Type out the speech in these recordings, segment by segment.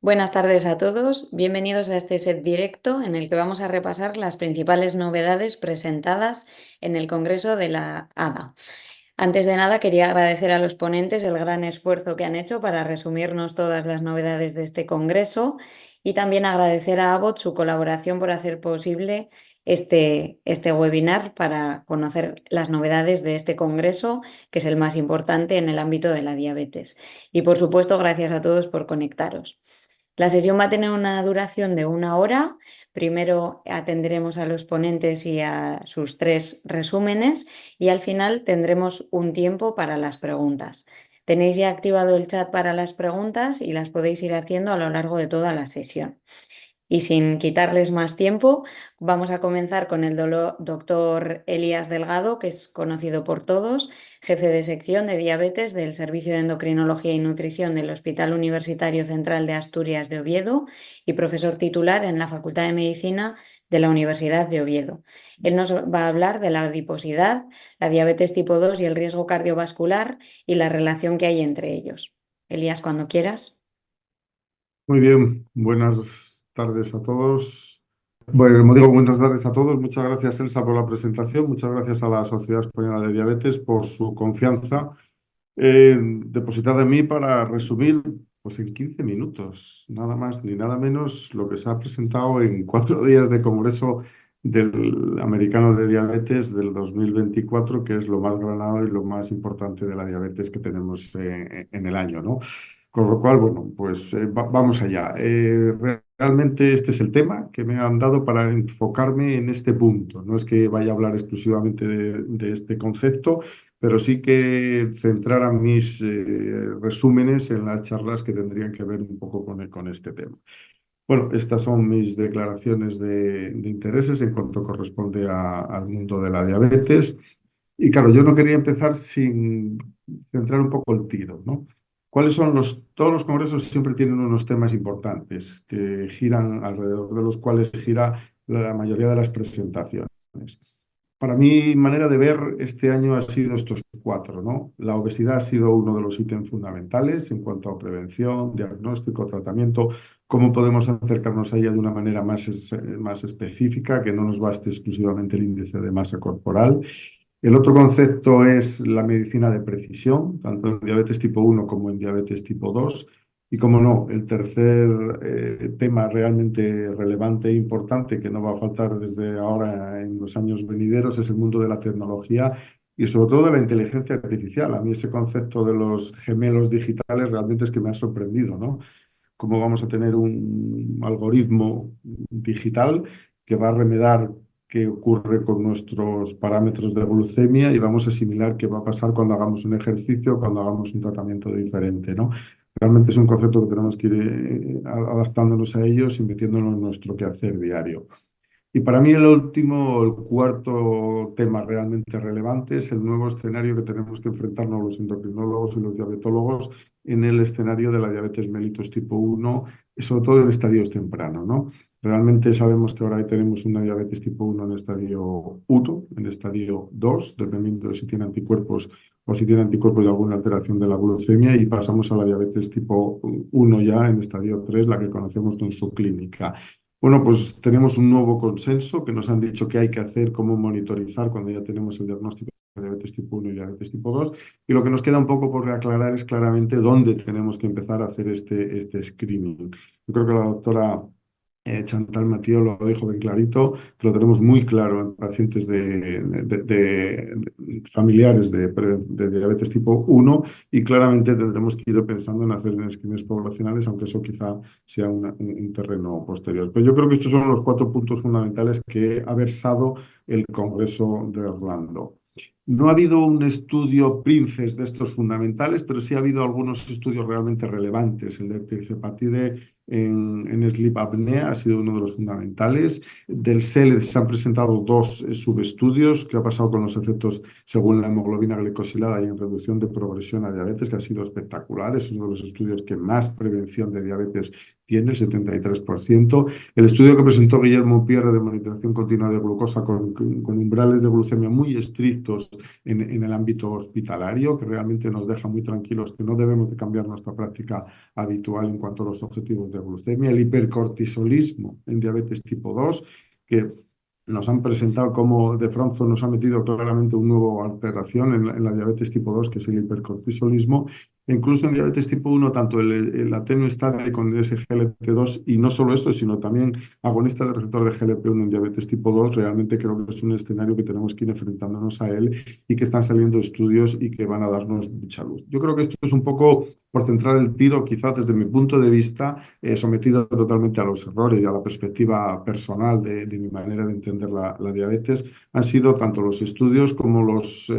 Buenas tardes a todos, bienvenidos a este set directo en el que vamos a repasar las principales novedades presentadas en el Congreso de la ADA. Antes de nada, quería agradecer a los ponentes el gran esfuerzo que han hecho para resumirnos todas las novedades de este Congreso y también agradecer a Abbott su colaboración por hacer posible este webinar para conocer las novedades de este Congreso, que es el más importante en el ámbito de la diabetes. Y por supuesto, gracias a todos por conectaros. La sesión va a tener una duración de 1 hora. Primero atenderemos a los ponentes y a sus 3 resúmenes y al final tendremos un tiempo para las preguntas. Tenéis ya activado el chat para las preguntas y las podéis ir haciendo a lo largo de toda la sesión. Y sin quitarles más tiempo, vamos a comenzar con el doctor Elías Delgado, que es conocido por todos, jefe de sección de diabetes del Servicio de Endocrinología y Nutrición del Hospital Universitario Central de Asturias de Oviedo y profesor titular en la Facultad de Medicina de la Universidad de Oviedo. Él nos va a hablar de la adiposidad, la diabetes tipo 2 y el riesgo cardiovascular y la relación que hay entre ellos. Elías, cuando quieras. Muy bien, buenas tardes a todos. Bueno, como digo, buenas tardes a todos. Muchas gracias, Elsa, por la presentación. Muchas gracias a la Sociedad Española de Diabetes por su confianza depositada en mí para resumir, pues en 15 minutos, nada más ni nada menos, lo que se ha presentado en 4 días de Congreso del Americano de Diabetes del 2024, que es lo más granado y lo más importante de la diabetes que tenemos en el año, ¿no? Con lo cual, bueno, pues vamos allá. Realmente este es el tema que me han dado para enfocarme en este punto. No es que vaya a hablar exclusivamente de este concepto, pero sí que centrara mis resúmenes en las charlas que tendrían que ver un poco con este tema. Bueno, estas son mis declaraciones de intereses en cuanto corresponde al mundo de la diabetes. Y claro, yo no quería empezar sin centrar un poco el tiro, ¿no? ¿Cuáles son todos los congresos siempre tienen unos temas importantes que giran alrededor de los cuales gira la mayoría de las presentaciones? Para mi manera de ver, este año ha sido estos cuatro, ¿no? La obesidad ha sido uno de los ítems fundamentales en cuanto a prevención, diagnóstico, tratamiento, cómo podemos acercarnos a ella de una manera más específica, que no nos baste exclusivamente el índice de masa corporal. El otro concepto es la medicina de precisión, tanto en diabetes tipo 1 como en diabetes tipo 2. Y como no, el tercer tema realmente relevante e importante que no va a faltar desde ahora en los años venideros es el mundo de la tecnología y sobre todo de la inteligencia artificial. A mí ese concepto de los gemelos digitales realmente es que me ha sorprendido, ¿no? Cómo vamos a tener un algoritmo digital que va a remedar qué ocurre con nuestros parámetros de glucemia y vamos a asimilar qué va a pasar cuando hagamos un ejercicio, cuando hagamos un tratamiento diferente, ¿no? Realmente es un concepto que tenemos que ir adaptándonos a ellos y metiéndonos en nuestro quehacer diario. Y para mí el último, el cuarto tema realmente relevante es el nuevo escenario que tenemos que enfrentarnos los endocrinólogos y los diabetólogos en el escenario de la diabetes mellitus tipo 1, y sobre todo en estadios tempranos, ¿no? Realmente sabemos que ahora tenemos una diabetes tipo 1 en estadio 1, en estadio 2, dependiendo de si tiene anticuerpos o si tiene anticuerpos de alguna alteración de la glucemia, y pasamos a la diabetes tipo 1 ya en estadio 3, la que conocemos con su clínica. Bueno, pues tenemos un nuevo consenso que nos han dicho qué hay que hacer, cómo monitorizar cuando ya tenemos el diagnóstico de diabetes tipo 1 y diabetes tipo 2. Y lo que nos queda un poco por reaclarar es claramente dónde tenemos que empezar a hacer este screening. Yo creo que la doctora Chantal Matío lo dijo bien clarito, que lo tenemos muy claro en pacientes de familiares de diabetes tipo 1 y claramente tendremos que ir pensando en hacer screenings poblacionales, aunque eso quizá sea un terreno posterior. Pero yo creo que estos son los 4 puntos fundamentales que ha versado el Congreso de Orlando. No ha habido un estudio Princes de estos fundamentales, pero sí ha habido algunos estudios realmente relevantes. El de tirzepatide en sleep apnea ha sido uno de los fundamentales. Del SELED se han presentado 2 subestudios. ¿Qué ha pasado con los efectos según la hemoglobina glicosilada y en reducción de progresión a diabetes? Que ha sido espectacular. Es uno de los estudios que más prevención de diabetes tiene el 73%. El estudio que presentó Guillermo Pierre de monitorización continua de glucosa con umbrales de glucemia muy estrictos en el ámbito hospitalario, que realmente nos deja muy tranquilos que no debemos de cambiar nuestra práctica habitual en cuanto a los objetivos de glucemia. El hipercortisolismo en diabetes tipo 2, que nos han presentado como de pronto nos ha metido claramente una nueva alteración en la diabetes tipo 2, que es el hipercortisolismo. Incluso en diabetes tipo 1, tanto el Atenostat con SGLT2 y no solo esto, sino también agonista de receptor de GLP-1 en diabetes tipo 2, realmente creo que es un escenario que tenemos que ir enfrentándonos a él y que están saliendo estudios y que van a darnos mucha luz. Yo creo que esto es un poco por centrar el tiro, quizás desde mi punto de vista, sometido totalmente a los errores y a la perspectiva personal de mi manera de entender la diabetes, han sido tanto los estudios como los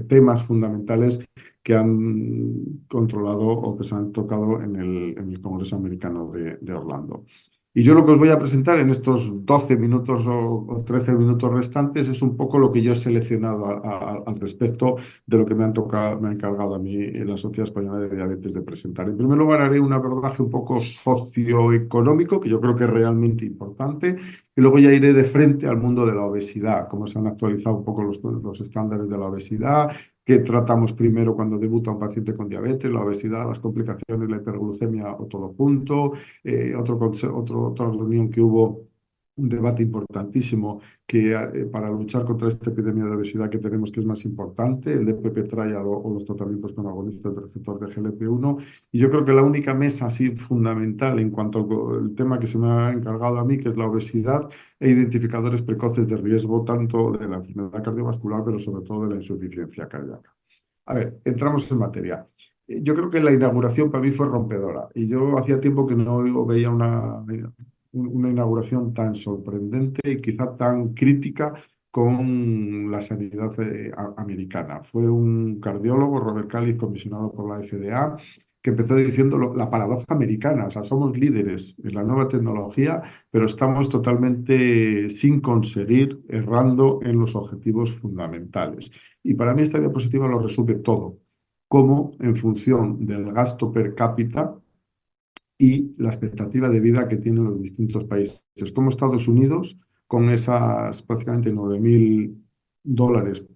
temas fundamentales que han controlado o que se han tocado en el Congreso Americano de Orlando. Y yo lo que os voy a presentar en estos 12 minutos o 13 minutos restantes es un poco lo que yo he seleccionado al respecto de lo que me ha encargado a mí la Sociedad Española de Diabetes de presentar. En primer lugar, haré un abordaje un poco socioeconómico, que yo creo que es realmente importante, y luego ya iré de frente al mundo de la obesidad, cómo se han actualizado un poco los estándares de la obesidad, qué tratamos primero cuando debuta un paciente con diabetes, la obesidad, las complicaciones, la hiperglucemia o todo junto. Otra reunión que hubo, un debate importantísimo que para luchar contra esta epidemia de obesidad que tenemos, que es más importante, el DPP trial o los tratamientos con agonistas del receptor de GLP-1. Y yo creo que la única mesa así fundamental en cuanto al tema que se me ha encargado a mí, que es la obesidad e identificadores precoces de riesgo, tanto de la enfermedad cardiovascular, pero sobre todo de la insuficiencia cardíaca. A ver, entramos en materia. Yo creo que la inauguración para mí fue rompedora y yo hacía tiempo que no veía una inauguración tan sorprendente y quizá tan crítica con la sanidad americana. Fue un cardiólogo, Robert Califf, comisionado por la FDA, que empezó diciendo la paradoja americana. O sea, somos líderes en la nueva tecnología, pero estamos totalmente sin conseguir, errando en los objetivos fundamentales. Y para mí esta diapositiva lo resume todo, cómo en función del gasto per cápita y la expectativa de vida que tienen los distintos países. Como Estados Unidos, con esas prácticamente $9.000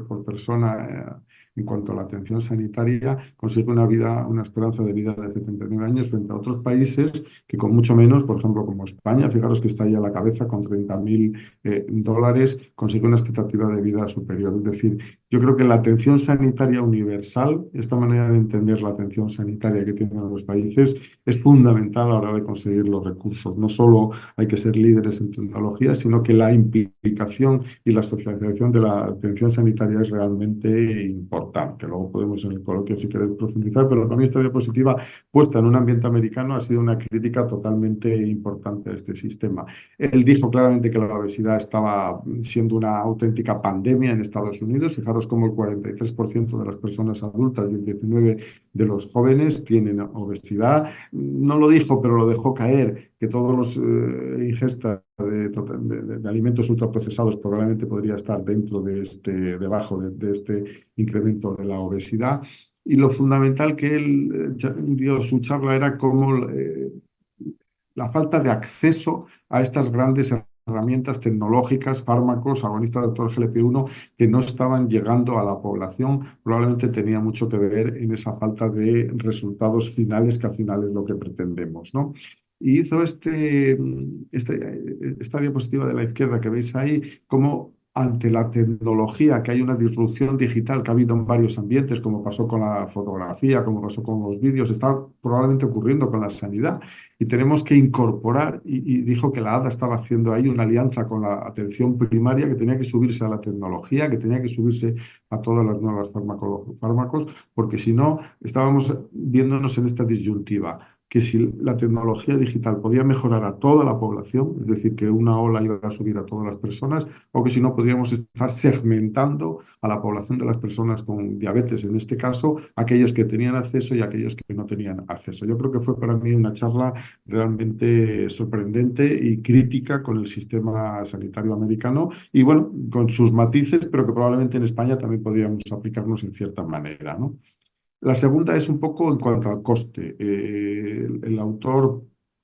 por persona en cuanto a la atención sanitaria, consigue una esperanza de vida de 79 años frente a otros países que con mucho menos, por ejemplo, como España, fijaros que está ahí a la cabeza con $30.000, consigue una expectativa de vida superior. Es decir, yo creo que la atención sanitaria universal, esta manera de entender la atención sanitaria que tienen los países, es fundamental a la hora de conseguir los recursos. No solo hay que ser líderes en tecnología, sino que la implicación y la socialización de la atención sanitaria es realmente importante. Luego podemos en el coloquio, si queréis, profundizar, pero para mí esta diapositiva puesta en un ambiente americano ha sido una crítica totalmente importante a este sistema. Él dijo claramente que la obesidad estaba siendo una auténtica pandemia en Estados Unidos. Fijaros cómo el 43% de las personas adultas y el 19% de los jóvenes tienen obesidad. No lo dijo, pero lo dejó caer, que todos los ingestas de alimentos ultraprocesados probablemente podría estar debajo de este incremento de la obesidad. Y lo fundamental que él dio su charla era cómo la falta de acceso a estas grandes herramientas tecnológicas, fármacos, agonistas del receptor GLP-1 que no estaban llegando a la población, probablemente tenía mucho que ver en esa falta de resultados finales, que al final es lo que pretendemos, ¿no? Y hizo esta diapositiva de la izquierda que veis ahí, como ante la tecnología, que hay una disrupción digital que ha habido en varios ambientes, como pasó con la fotografía, como pasó con los vídeos, está probablemente ocurriendo con la sanidad y tenemos que incorporar, y dijo que la ADA estaba haciendo ahí una alianza con la atención primaria, que tenía que subirse a la tecnología, que tenía que subirse a todas las nuevas fármacos, porque si no, estábamos viéndonos en esta disyuntiva, que si la tecnología digital podía mejorar a toda la población, es decir, que una ola iba a subir a todas las personas, o que si no podríamos estar segmentando a la población de las personas con diabetes, en este caso, aquellos que tenían acceso y aquellos que no tenían acceso. Yo creo que fue para mí una charla realmente sorprendente y crítica con el sistema sanitario americano y bueno, con sus matices, pero que probablemente en España también podríamos aplicarnos en cierta manera, ¿no? La segunda es un poco en cuanto al coste. El autor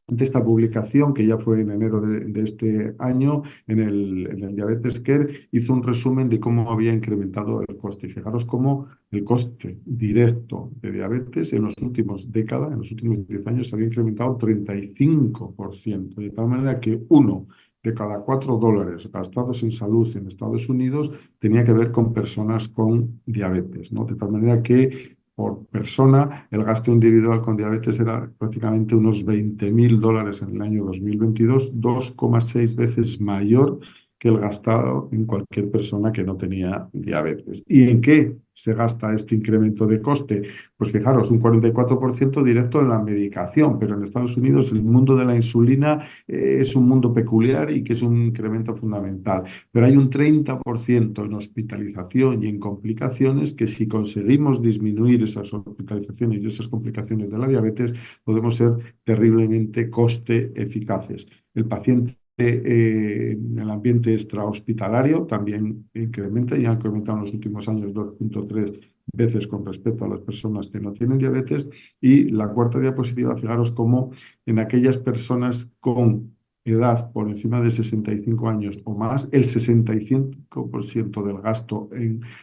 de esta publicación, que ya fue en enero de este año, en el Diabetes Care, hizo un resumen de cómo había incrementado el coste. Y fijaros cómo el coste directo de diabetes en los últimos décadas, en los últimos 10 años, se había incrementado 35%. De tal manera que uno de cada $4 gastados en salud en Estados Unidos tenía que ver con personas con diabetes, ¿no? De tal manera que por persona, el gasto individual con diabetes era prácticamente unos $20.000 en el año 2022, 2,6 veces mayor que el gastado en cualquier persona que no tenía diabetes. ¿Y en qué se gasta este incremento de coste? Pues fijaros, un 44% directo en la medicación, pero en Estados Unidos el mundo de la insulina es un mundo peculiar y que es un incremento fundamental. Pero hay un 30% en hospitalización y en complicaciones que si conseguimos disminuir esas hospitalizaciones y esas complicaciones de la diabetes, podemos ser terriblemente coste eficaces. El paciente en el ambiente extrahospitalario también incrementa y ha incrementado en los últimos años 2,3 veces con respecto a las personas que no tienen diabetes. Y la cuarta diapositiva, fijaros cómo en aquellas personas con edad por encima de 65 años o más, el 65% del gasto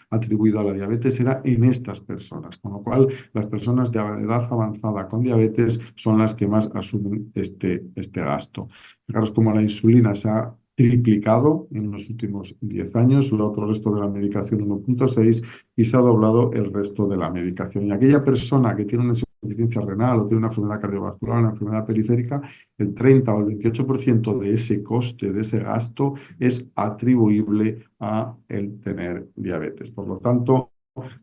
atribuido a la diabetes era en estas personas, con lo cual las personas de edad avanzada con diabetes son las que más asumen este gasto. Fijaros cómo la insulina se ha triplicado en los últimos 10 años, el otro resto de la medicación 1,6 y se ha doblado el resto de la medicación. Y aquella persona que tiene una insuficiencia renal o tiene una enfermedad cardiovascular, una enfermedad periférica, el 30 o el 28% de ese coste, de ese gasto, es atribuible a el tener diabetes. Por lo tanto,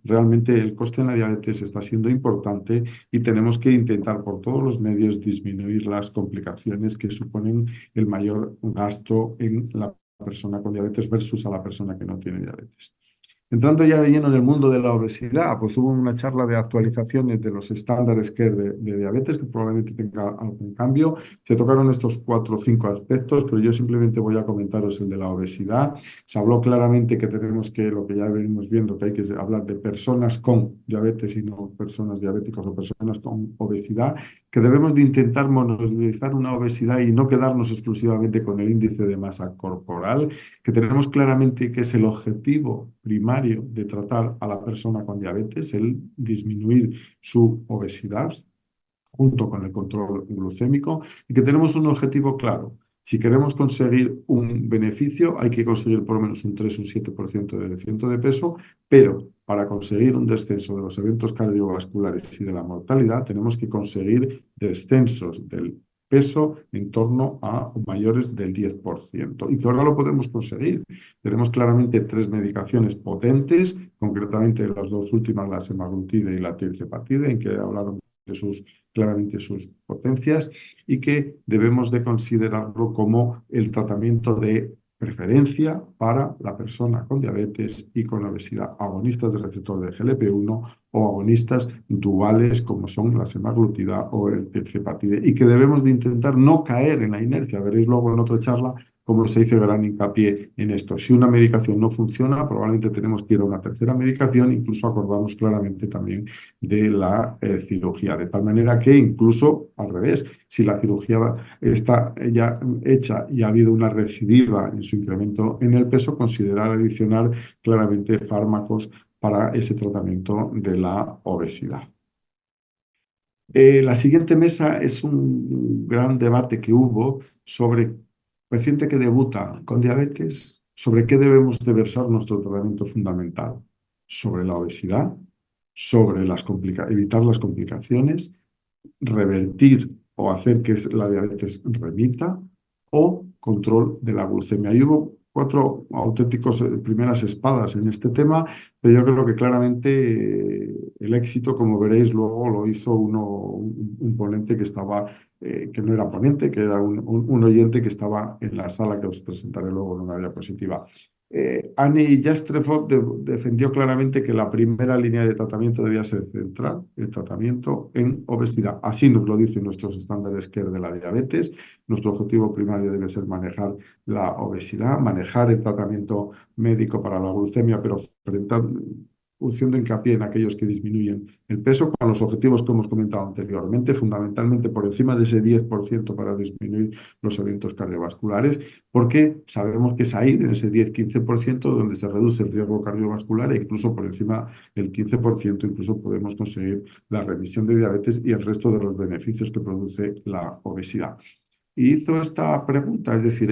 realmente el coste en la diabetes está siendo importante y tenemos que intentar por todos los medios disminuir las complicaciones que suponen el mayor gasto en la persona con diabetes versus a la persona que no tiene diabetes. Entrando ya de lleno en el mundo de la obesidad, pues hubo una charla de actualizaciones de los estándares care de diabetes, que probablemente tenga algún cambio. Se tocaron estos 4 o 5 aspectos, pero yo simplemente voy a comentaros el de la obesidad. Se habló claramente que tenemos que, lo que ya venimos viendo, que hay que hablar de personas con diabetes y no personas diabéticas o personas con obesidad, que debemos de intentar monitorizar una obesidad y no quedarnos exclusivamente con el índice de masa corporal, que tenemos claramente que es el objetivo primario de tratar a la persona con diabetes, el disminuir su obesidad junto con el control glucémico y que tenemos un objetivo claro. Si queremos conseguir un beneficio, hay que conseguir por lo menos un 3 o un 7% de descenso de peso, pero para conseguir un descenso de los eventos cardiovasculares y de la mortalidad, tenemos que conseguir descensos del peso en torno a mayores del 10%. Y que ahora lo podemos conseguir. Tenemos claramente 3 medicaciones potentes, concretamente las 2 últimas, la semaglutida y la tirzepatide, en que hablaron de claramente sus potencias y que debemos de considerarlo como el tratamiento de preferencia para la persona con diabetes y con obesidad, agonistas del receptor de GLP-1 o agonistas duales como son la semaglutida o el tirzepatide y que debemos de intentar no caer en la inercia. Veréis luego en otra charla cómo se hizo gran hincapié en esto. Si una medicación no funciona, probablemente tenemos que ir a una tercera medicación, incluso acordamos claramente también de la cirugía, de tal manera que incluso al revés, si la cirugía está ya hecha y ha habido una recidiva en su incremento en el peso, considerar adicionar claramente fármacos para ese tratamiento de la obesidad. La siguiente mesa es un gran debate que hubo sobre paciente que debuta con diabetes, sobre qué debemos de versar nuestro tratamiento fundamental, sobre la obesidad, sobre evitar las complicaciones, revertir o hacer que la diabetes remita o control de la glucemia. Y hubo 4 auténticos primeras espadas en este tema, pero yo creo que claramente el éxito, como veréis luego, lo hizo un ponente que estaba, que no era ponente, que era un oyente que estaba en la sala que os presentaré luego en una diapositiva. Annie Jastrefov defendió claramente que la primera línea de tratamiento debía ser centrar el tratamiento en obesidad. Así nos lo dicen nuestros estándares care de la diabetes. Nuestro objetivo primario debe ser manejar la obesidad, manejar el tratamiento médico para la glucemia, pero haciendo hincapié en aquellos que disminuyen el peso con los objetivos que hemos comentado anteriormente, fundamentalmente por encima de ese 10% para disminuir los eventos cardiovasculares, porque sabemos que es ahí, en ese 10-15%, donde se reduce el riesgo cardiovascular e incluso por encima del 15% incluso podemos conseguir la remisión de diabetes y el resto de los beneficios que produce la obesidad. Y hizo esta pregunta, es decir,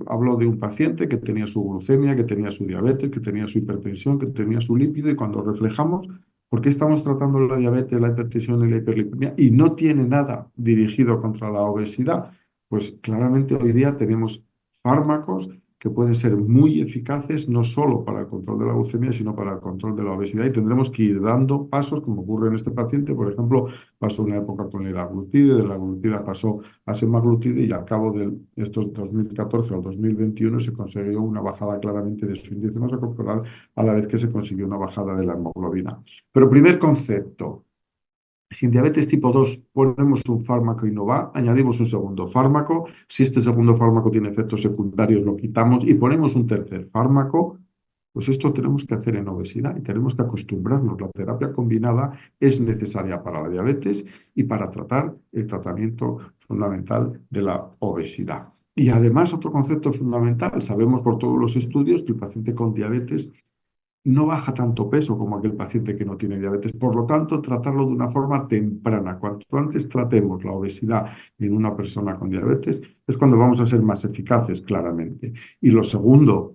habló de un paciente que tenía su glucemia, que tenía su diabetes, que tenía su hipertensión, que tenía su lípido, y cuando reflejamos, ¿por qué estamos tratando la diabetes, la hipertensión y la hiperlipemia y no tiene nada dirigido contra la obesidad? Pues claramente hoy día tenemos fármacos que pueden ser muy eficaces no solo para el control de la glucemia, sino para el control de la obesidad, y tendremos que ir dando pasos, como ocurre en este paciente. Por ejemplo, pasó una época con el aglutide, de la aglutida pasó a semaglutide, y al cabo de estos 2014 al 2021 se consiguió una bajada claramente de su índice de masa corporal, a la vez que se consiguió una bajada de la hemoglobina. Pero primer concepto, si en diabetes tipo 2 ponemos un fármaco y no va, añadimos un segundo fármaco. Si este segundo fármaco tiene efectos secundarios, lo quitamos y ponemos un tercer fármaco. Pues esto tenemos que hacer en obesidad y tenemos que acostumbrarnos. La terapia combinada es necesaria para la diabetes y para tratar el tratamiento fundamental de la obesidad. Y además, otro concepto fundamental, sabemos por todos los estudios que el paciente con diabetes no baja tanto peso como aquel paciente que no tiene diabetes. Por lo tanto, tratarlo de una forma temprana. Cuanto antes tratemos la obesidad en una persona con diabetes, es cuando vamos a ser más eficaces, claramente. Y lo segundo,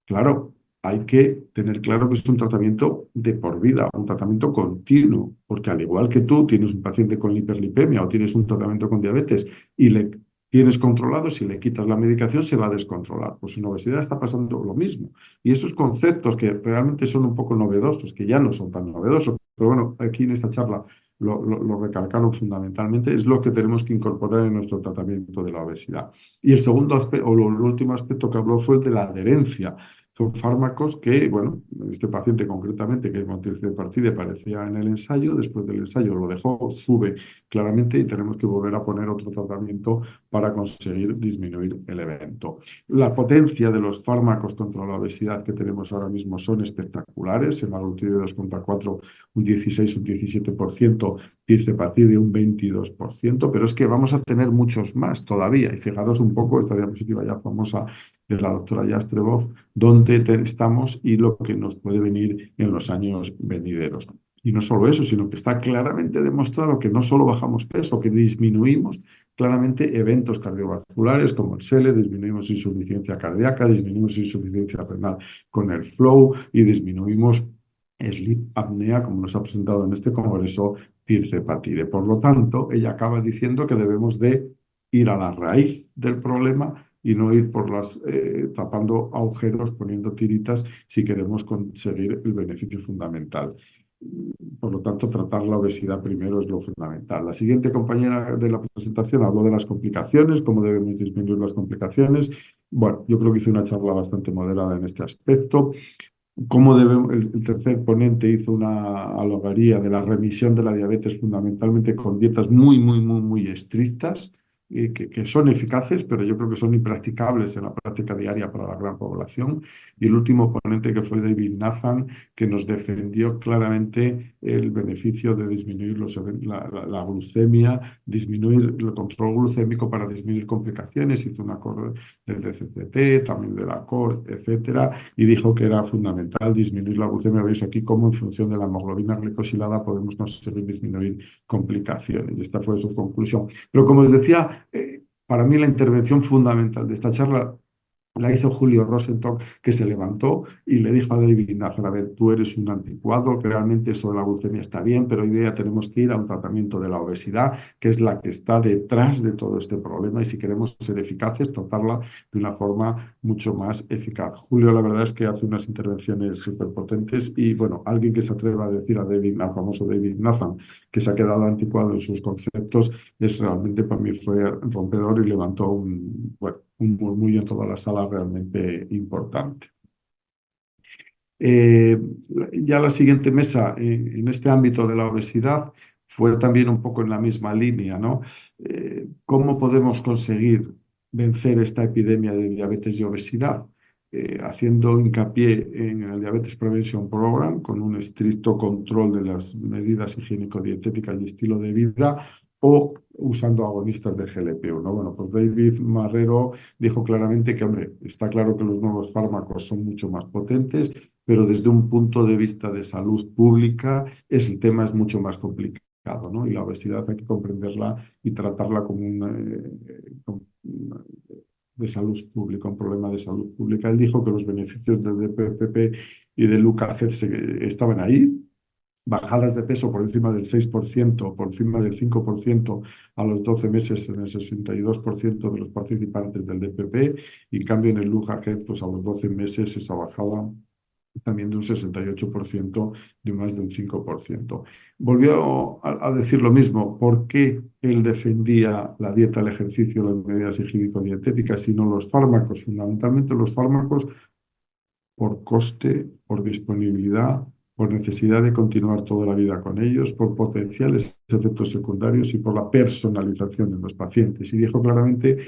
claro, hay que tener claro que es un tratamiento de por vida, un tratamiento continuo, porque al igual que tú tienes un paciente con hiperlipemia o tienes un tratamiento con diabetes y le tienes controlado, si le quitas la medicación se va a descontrolar. Pues en obesidad está pasando lo mismo. Y esos conceptos que realmente son un poco novedosos, que ya no son tan novedosos, pero bueno, aquí en esta charla lo recalcaron fundamentalmente, es lo que tenemos que incorporar en nuestro tratamiento de la obesidad. Y el segundo aspecto, o el último aspecto que habló, fue el de la adherencia. Son fármacos que, bueno, este paciente concretamente, que es motilcepartide, parecía en el ensayo, después del ensayo lo dejó, sube claramente, y tenemos que volver a poner otro tratamiento para conseguir disminuir el evento. La potencia de los fármacos contra la obesidad que tenemos ahora mismo son espectaculares. Semaglutide 2,4, un 16, un 17%, tirzepatide un 22%, pero es que vamos a tener muchos más todavía. Y fijaros un poco esta diapositiva ya famosa de la doctora Yastrebov, dónde estamos y lo que nos puede venir en los años venideros. Y no solo eso, sino que está claramente demostrado que no solo bajamos peso, que disminuimos claramente eventos cardiovasculares como el SELE, disminuimos insuficiencia cardíaca, disminuimos insuficiencia renal con el FLOW y disminuimos sleep apnea, como nos ha presentado en este congreso, tirzepatide. Por lo tanto, ella acaba diciendo que debemos de ir a la raíz del problema y no ir por tapando agujeros, poniendo tiritas, si queremos conseguir el beneficio fundamental. Por lo tanto, tratar la obesidad primero es lo fundamental. La siguiente compañera de la presentación habló de las complicaciones, cómo debemos disminuir las complicaciones. Bueno, yo creo que hice una charla bastante moderada en este aspecto. El tercer ponente hizo una alegoría de la remisión de la diabetes, fundamentalmente con dietas muy, muy, muy, muy estrictas, que son eficaces, pero yo creo que son impracticables en la práctica diaria para la gran población. Y el último ponente, que fue David Nathan, que nos defendió claramente el beneficio de disminuir la glucemia, disminuir el control glucémico para disminuir complicaciones. Hizo una core del DCCT, también de la COR, etcétera, y dijo que era fundamental disminuir la glucemia. Veis aquí cómo en función de la hemoglobina glicosilada podemos conseguir disminuir complicaciones. Y esta fue su conclusión. Pero como os decía, para mí la intervención fundamental de esta charla la hizo Julio Rosenthal, que se levantó y le dijo a David Nathan: a ver, tú eres un anticuado, que realmente eso de la glucemia está bien, pero hoy día tenemos que ir a un tratamiento de la obesidad, que es la que está detrás de todo este problema, y si queremos ser eficaces, tratarla de una forma mucho más eficaz. Julio, la verdad es que hace unas intervenciones súper potentes, y bueno, alguien que se atreva a decir al famoso David Nathan, que se ha quedado anticuado en sus conceptos, es realmente, para mí fue rompedor y levantó un murmullo en toda la sala realmente importante. Eh, ya la siguiente mesa en este ámbito de la obesidad fue también un poco en la misma línea, ¿no? ¿Cómo podemos conseguir vencer esta epidemia de diabetes y obesidad? haciendo hincapié en el Diabetes Prevention Program, con un estricto control de las medidas higiénico-dietéticas y estilo de vida, o usando agonistas de GLP-1. Bueno, pues David Marrero dijo claramente que, hombre, está claro que los nuevos fármacos son mucho más potentes, pero desde un punto de vista de salud pública, el tema es mucho más complicado, ¿no? Y la obesidad hay que comprenderla y tratarla como de salud pública, un problema de salud pública. Él dijo que los beneficios del DPPP y del Lucacet estaban ahí, bajadas de peso por encima del 6%, por encima del 5% a los 12 meses en el 62% de los participantes del DPP, y en cambio en el Lucacet, pues a los 12 meses esa bajada también de un 68%, de más de un 5%. Volvió a decir lo mismo: ¿por qué él defendía la dieta, el ejercicio, las medidas higiénico-dietéticas y no los fármacos? Fundamentalmente los fármacos por coste, por disponibilidad, por necesidad de continuar toda la vida con ellos, por potenciales efectos secundarios y por la personalización en los pacientes. Y dijo claramente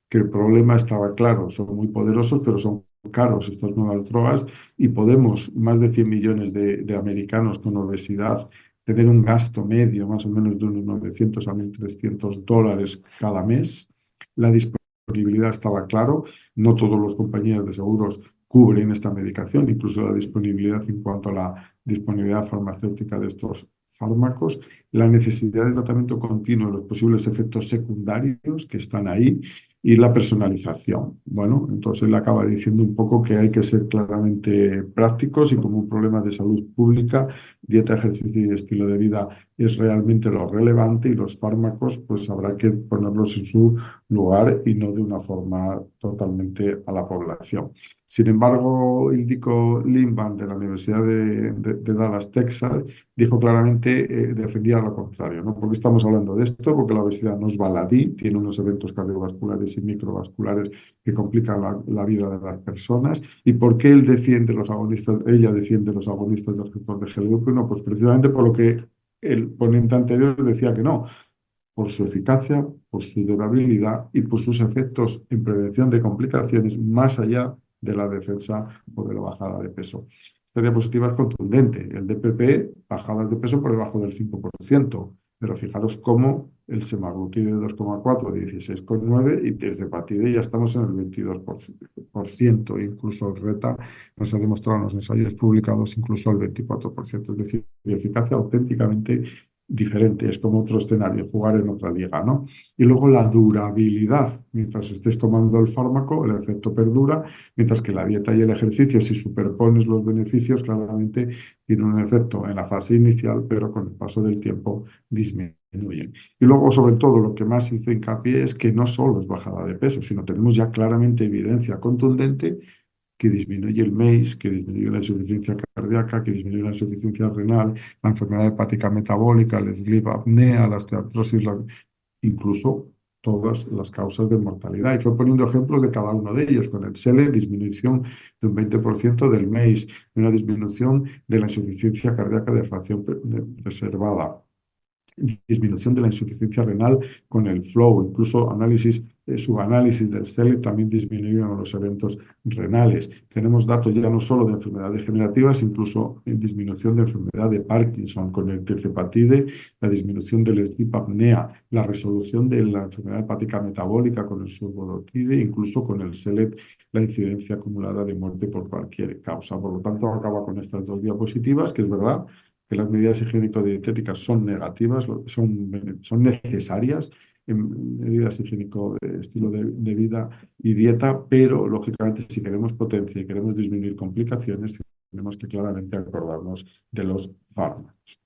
que el problema estaba claro: son muy poderosos, pero son caros estas nuevas drogas, y podemos, más de 100 millones de americanos con obesidad, tener un gasto medio más o menos de unos 900 a $1.300 cada mes. La disponibilidad estaba claro: no todas las compañías de seguros cubren esta medicación, incluso la disponibilidad en cuanto a la disponibilidad farmacéutica de estos fármacos, la necesidad de tratamiento continuo, los posibles efectos secundarios que están ahí, y la personalización. Bueno, entonces él acaba diciendo un poco que hay que ser claramente prácticos, y como un problema de salud pública, dieta, ejercicio y estilo de vida es realmente lo relevante, y los fármacos pues habrá que ponerlos en su lugar y no de una forma totalmente a la población. Sin embargo, Ildiko Lindvall, de la Universidad de Dallas, Texas, dijo claramente, defendía lo contrario, ¿no? ¿Por qué estamos hablando de esto? Porque la obesidad no es baladí, tiene unos eventos cardiovasculares y microvasculares que complican la vida de las personas. ¿Y por qué él defiende los agonistas, ella defiende los agonistas del receptor de GLP-1? Pues precisamente por lo que el ponente anterior decía que no: por su eficacia, por su durabilidad y por sus efectos en prevención de complicaciones más allá de la defensa o de la bajada de peso. Esta diapositiva es contundente: el DPP, bajadas de peso por debajo del 5%, pero fijaros cómo el semaglutide de 2,4, 16,9, y tirzepatide ya estamos en el 22%, incluso el RETA nos ha demostrado en los ensayos publicados incluso el 24%, es decir, eficacia auténticamente diferente. Es como otro escenario, jugar en otra liga, ¿no? Y luego la durabilidad: mientras estés tomando el fármaco, el efecto perdura, mientras que la dieta y el ejercicio, si superpones los beneficios, claramente tienen un efecto en la fase inicial, pero con el paso del tiempo disminuyen. Y luego, sobre todo, lo que más hizo hincapié es que no solo es bajada de peso, sino tenemos ya claramente evidencia contundente que disminuye el MACE, que disminuye la insuficiencia cardíaca, que disminuye la insuficiencia renal, la enfermedad hepática metabólica, el sleep apnea, la osteoartrosis, incluso todas las causas de mortalidad. Y fue poniendo ejemplos de cada uno de ellos. Con el SELE, disminución de un 20% del MACE, una disminución de la insuficiencia cardíaca de fracción preservada, disminución de la insuficiencia renal con el flow, incluso subanálisis del SELEC también disminuyeron los eventos renales. Tenemos datos ya no solo de enfermedades degenerativas, incluso en disminución de enfermedad de Parkinson con el tirzepatide, la disminución del sleep apnea, la resolución de la enfermedad hepática metabólica con el survodutide, incluso con el SELEC, la incidencia acumulada de muerte por cualquier causa. Por lo tanto, acaba con estas dos diapositivas, que es verdad que las medidas higiénico-dietéticas son negativas, son necesarias en medidas higiénico de estilo de vida y dieta, pero lógicamente si queremos potencia y queremos disminuir complicaciones, tenemos que claramente acordarnos de los fármacos.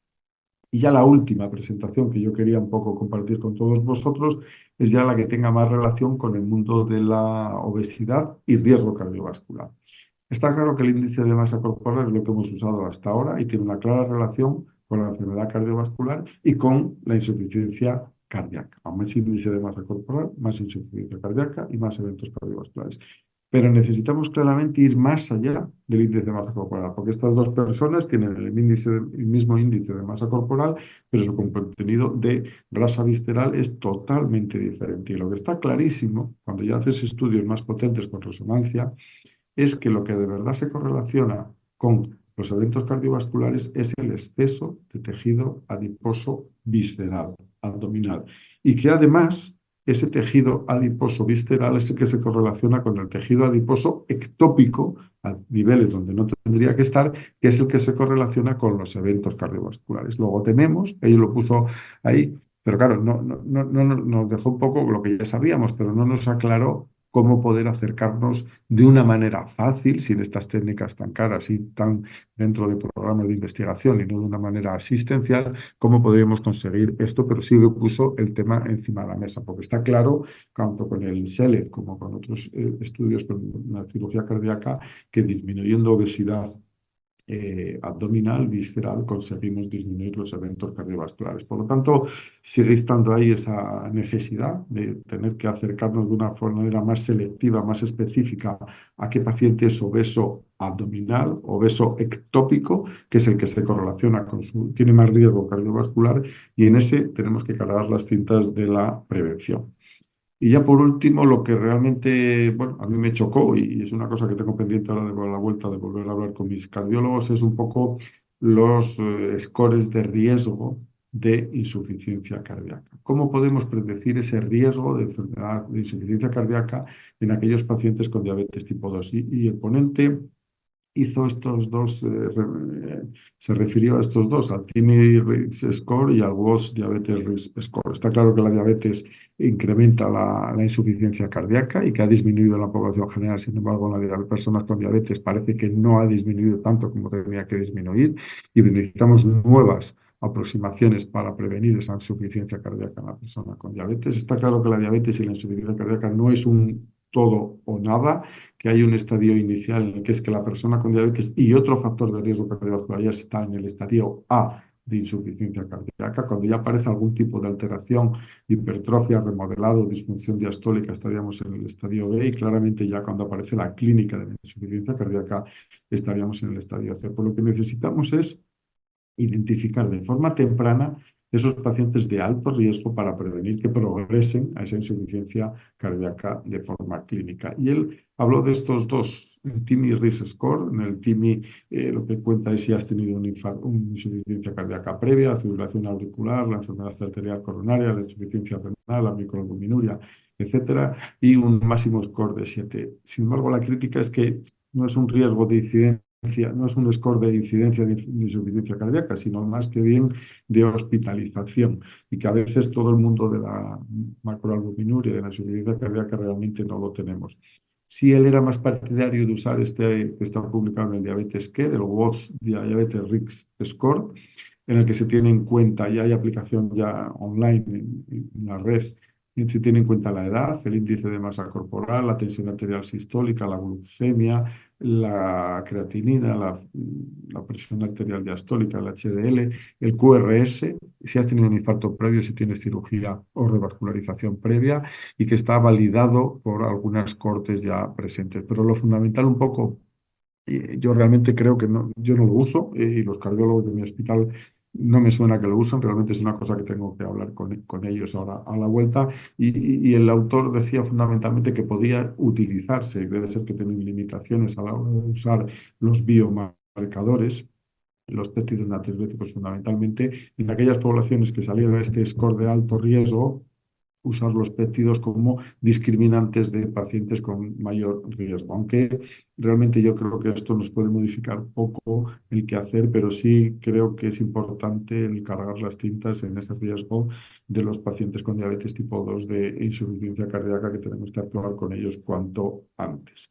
Y ya la última presentación que yo quería un poco compartir con todos vosotros es ya la que tenga más relación con el mundo de la obesidad y riesgo cardiovascular. Está claro que el índice de masa corporal es lo que hemos usado hasta ahora y tiene una clara relación con la enfermedad cardiovascular y con la insuficiencia cardíaca. A más índice de masa corporal, más insuficiencia cardíaca y más eventos cardiovasculares. Pero necesitamos claramente ir más allá del índice de masa corporal, porque estas dos personas tienen el mismo índice de masa corporal, pero su contenido de grasa visceral es totalmente diferente. Y lo que está clarísimo, cuando ya haces estudios más potentes con resonancia, es que lo que de verdad se correlaciona con los eventos cardiovasculares es el exceso de tejido adiposo visceral, abdominal, y que además ese tejido adiposo visceral es el que se correlaciona con el tejido adiposo ectópico a niveles donde no tendría que estar, que es el que se correlaciona con los eventos cardiovasculares. Luego tenemos, ella lo puso ahí, pero claro, nos dejó un poco lo que ya sabíamos, pero no nos aclaró cómo poder acercarnos de una manera fácil, sin estas técnicas tan caras y tan dentro de programas de investigación y no de una manera asistencial, cómo podríamos conseguir esto, pero sí le puso el tema encima de la mesa, porque está claro, tanto con el SELEC como con otros estudios con la cirugía cardíaca, que disminuyendo obesidad abdominal, visceral, conseguimos disminuir los eventos cardiovasculares. Por lo tanto, sigue estando ahí esa necesidad de tener que acercarnos de una manera más selectiva, más específica a qué paciente es obeso abdominal, obeso ectópico, que es el que se correlaciona con tiene más riesgo cardiovascular, y en ese tenemos que cargar las cintas de la prevención. Y ya por último, lo que realmente, bueno, a mí me chocó y es una cosa que tengo pendiente ahora de la vuelta de volver a hablar con mis cardiólogos, es un poco los scores de riesgo de insuficiencia cardíaca. ¿Cómo podemos predecir ese riesgo de enfermedad de insuficiencia cardíaca en aquellos pacientes con diabetes tipo 2? Y el ponente hizo estos dos, se refirió a estos dos, al TIMI Risk Score y al WOS Diabetes Risk Score. Está claro que la diabetes incrementa la insuficiencia cardíaca y que ha disminuido en la población general. Sin embargo, en las personas con diabetes parece que no ha disminuido tanto como tenía que disminuir y necesitamos nuevas aproximaciones para prevenir esa insuficiencia cardíaca en la persona con diabetes. Está claro que la diabetes y la insuficiencia cardíaca no es un todo o nada, que hay un estadio inicial en el que es que la persona con diabetes y otro factor de riesgo cardiovascular ya está en el estadio A de insuficiencia cardíaca. Cuando ya aparece algún tipo de alteración, hipertrofia, remodelado, disfunción diastólica, estaríamos en el estadio B, y claramente ya cuando aparece la clínica de la insuficiencia cardíaca estaríamos en el estadio C. Por lo que necesitamos es identificar de forma temprana esos pacientes de alto riesgo para prevenir que progresen a esa insuficiencia cardíaca de forma clínica. Y él habló de estos dos, el TIMI Risk Score. En el TIMI lo que cuenta es si has tenido una insuficiencia cardíaca previa, la fibrilación auricular, la enfermedad arterial coronaria, la insuficiencia renal, la microalbuminuria, etcétera, y un máximo score de 7. Sin embargo, la crítica es que no es un riesgo de incidencia, no es un score de incidencia de insuficiencia cardíaca, sino más que bien de hospitalización, y que a veces todo el mundo de la macroalbuminuria, de la insuficiencia cardíaca, realmente no lo tenemos. Si él era más partidario de usar este que está publicado en el Diabetes Care, el WOS Diabetes Risk Score, en el que se tiene en cuenta, y hay aplicación ya online en la red, y se tiene en cuenta la edad, el índice de masa corporal, la tensión arterial sistólica, la glucemia, la creatinina, la presión arterial diastólica, el HDL, el QRS, si has tenido un infarto previo, si tienes cirugía o revascularización previa, y que está validado por algunas cortes ya presentes. Pero lo fundamental un poco, yo realmente creo que no, yo no lo uso, y los cardiólogos de mi hospital no me suena que lo usan, realmente es una cosa que tengo que hablar con ellos ahora a la vuelta. Y el autor decía fundamentalmente que podía utilizarse, debe ser que tienen limitaciones a la hora de usar los biomarcadores, los péptidos natriuréticos fundamentalmente, en aquellas poblaciones que salieron a este score de alto riesgo, usar los péptidos como discriminantes de pacientes con mayor riesgo. Aunque realmente yo creo que esto nos puede modificar poco el qué hacer, pero sí creo que es importante el cargar las tintas en ese riesgo de los pacientes con diabetes tipo 2 de insuficiencia cardíaca, que tenemos que actuar con ellos cuanto antes.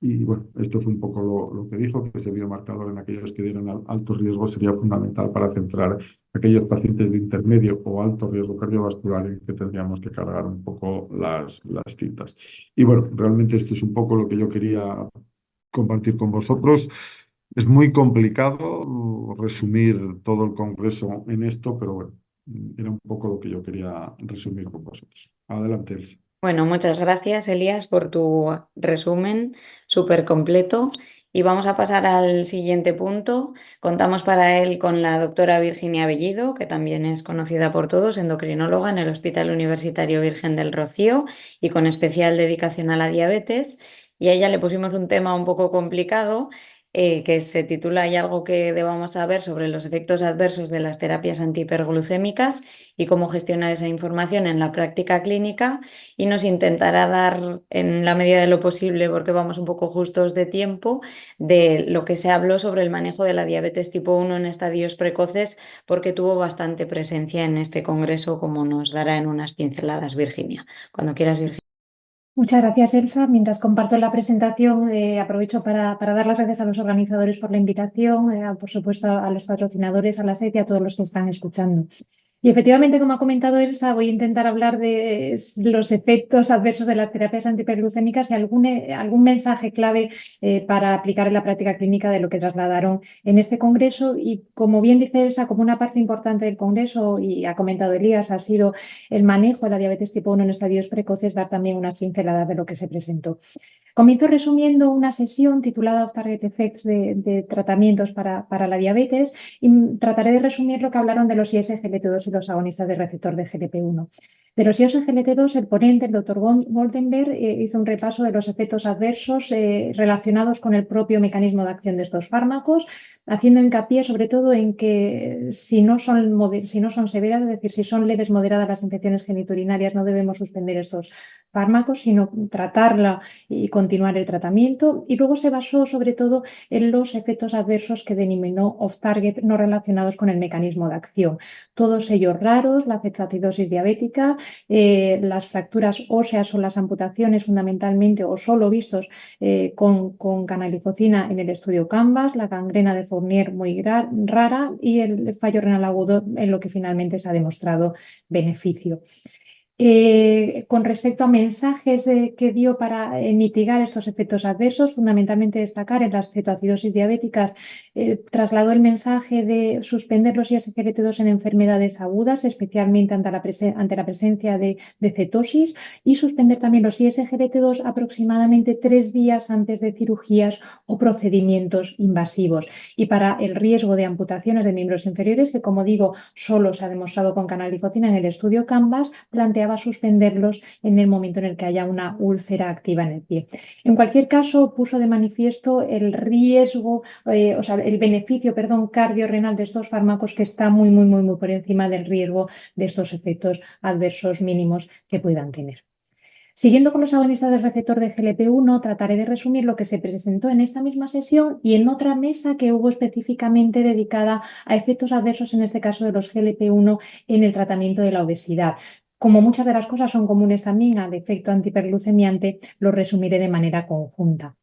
Y bueno, esto fue un poco lo que dijo, que ese biomarcador en aquellos que dieron alto riesgo sería fundamental para centrar aquellos pacientes de intermedio o alto riesgo cardiovascular en que tendríamos que cargar un poco las cintas. Y bueno, realmente esto es un poco lo que yo quería compartir con vosotros. Es muy complicado resumir todo el congreso en esto, pero bueno, era un poco lo que yo quería resumir con vosotros. Adelante, Elsa. Bueno, muchas gracias, Elías, por tu resumen súper completo. Y vamos a pasar al siguiente punto. Contamos para él con la doctora Virginia Bellido, que también es conocida por todos, endocrinóloga en el Hospital Universitario Virgen del Rocío y con especial dedicación a la diabetes. y a ella le pusimos un tema un poco complicado que se titula ¿Hay algo que debamos saber sobre los efectos adversos de las terapias antihiperglucémicas y cómo gestionar esa información en la práctica clínica? Y nos intentará dar, en la medida de lo posible, porque vamos un poco justos de tiempo, de lo que se habló sobre el manejo de la diabetes tipo 1 en estadios precoces, porque tuvo bastante presencia en este congreso, como nos dará en unas pinceladas Virginia. Cuando quieras, Virginia. Muchas gracias, Elsa. Mientras comparto la presentación, aprovecho para dar las gracias a los organizadores por la invitación, por supuesto a los patrocinadores, a la SED y a todos los que están escuchando. Y efectivamente, como ha comentado Elsa, voy a intentar hablar de los efectos adversos de las terapias antihiperglucémicas y algún mensaje clave para aplicar en la práctica clínica de lo que trasladaron en este congreso. Y como bien dice Elsa, como una parte importante del congreso, y ha comentado Elías, ha sido el manejo de la diabetes tipo 1 en estadios precoces, dar también unas pinceladas de lo que se presentó. Comienzo resumiendo una sesión titulada Off-Target Effects de tratamientos para la diabetes y trataré de resumir lo que hablaron de los ISGLT2 y los agonistas del receptor de GLP-1. De los ISGLT2, el ponente, el doctor Goldenberg, hizo un repaso de los efectos adversos relacionados con el propio mecanismo de acción de estos fármacos, haciendo hincapié sobre todo en que si no son severas, es decir, si son leves, moderadas las infecciones genitourinarias, no debemos suspender estos fármacos, sino tratarla y continuar el tratamiento. Y luego se basó sobre todo en los efectos adversos que denominó off-target no relacionados con el mecanismo de acción. Todos ellos raros, la cetoacidosis diabética, las fracturas óseas o las amputaciones fundamentalmente o solo vistos con canalizocina en el estudio Canvas, la gangrena de Fournier muy rara y el fallo renal agudo en lo que finalmente se ha demostrado beneficio. Con respecto a mensajes que dio para mitigar estos efectos adversos, fundamentalmente destacar en las cetoacidosis diabéticas, trasladó el mensaje de suspender los ISGLT2 en enfermedades agudas, especialmente ante la presencia de cetosis, y suspender también los ISGLT2 aproximadamente 3 días antes de cirugías o procedimientos invasivos. Y para el riesgo de amputaciones de miembros inferiores, que como digo, solo se ha demostrado con canalizocina en el estudio Canvas, planteaba suspenderlos en el momento en el que haya una úlcera activa en el pie. En cualquier caso, puso de manifiesto el riesgo, el beneficio, cardiorrenal de estos fármacos que está muy, muy, muy, muy por encima del riesgo de estos efectos adversos mínimos que puedan tener. Siguiendo con los agonistas del receptor de GLP-1, trataré de resumir lo que se presentó en esta misma sesión y en otra mesa que hubo específicamente dedicada a efectos adversos, en este caso de los GLP-1, en el tratamiento de la obesidad. Como muchas de las cosas son comunes también al efecto antihiperglucemiante, lo resumiré de manera conjunta.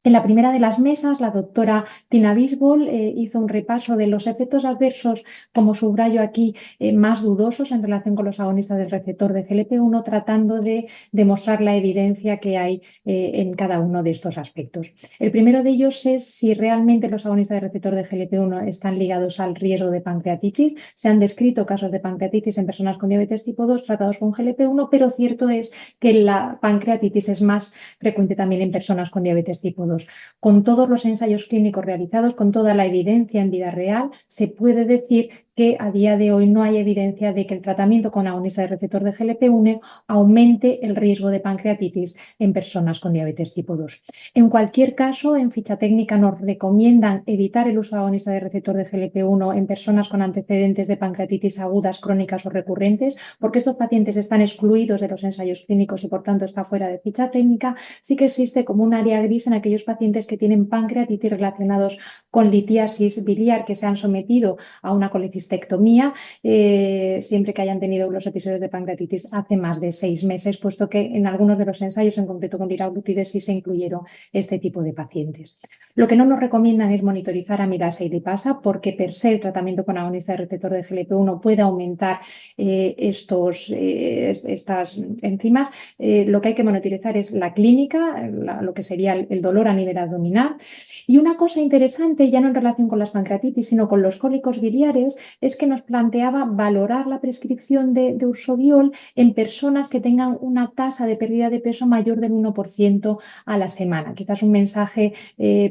En la primera de las mesas, la doctora Tina Bisbol hizo un repaso de los efectos adversos, como subrayo aquí, más dudosos en relación con los agonistas del receptor de GLP-1, tratando de demostrar la evidencia que hay en cada uno de estos aspectos. El primero de ellos es si realmente los agonistas del receptor de GLP-1 están ligados al riesgo de pancreatitis. Se han descrito casos de pancreatitis en personas con diabetes tipo 2 tratados con GLP-1, pero cierto es que la pancreatitis es más frecuente también en personas con diabetes tipo 2. Con todos los ensayos clínicos realizados, con toda la evidencia en vida real, se puede decir que a día de hoy no hay evidencia de que el tratamiento con agonista de receptor de GLP-1 aumente el riesgo de pancreatitis en personas con diabetes tipo 2. En cualquier caso, en ficha técnica nos recomiendan evitar el uso de agonista de receptor de GLP-1 en personas con antecedentes de pancreatitis agudas, crónicas o recurrentes, porque estos pacientes están excluidos de los ensayos clínicos y por tanto está fuera de ficha técnica. Sí que existe como un área gris en aquellos pacientes que tienen pancreatitis relacionados con litiasis biliar, que se han sometido a una colecistectomía, siempre que hayan tenido los episodios de pancreatitis hace más de 6 meses, puesto que en algunos de los ensayos, en concreto con liraglutide, sí se incluyeron este tipo de pacientes. Lo que no nos recomiendan es monitorizar amilasa y lipasa, porque per se el tratamiento con agonista de receptor de GLP-1 puede aumentar estas enzimas. Lo que hay que monitorizar es la clínica, lo que sería el dolor a nivel abdominal. Y una cosa interesante, ya no en relación con las pancreatitis, sino con los cólicos biliares, es que nos planteaba valorar la prescripción de ursodiol en personas que tengan una tasa de pérdida de peso mayor del 1% a la semana. Quizás un mensaje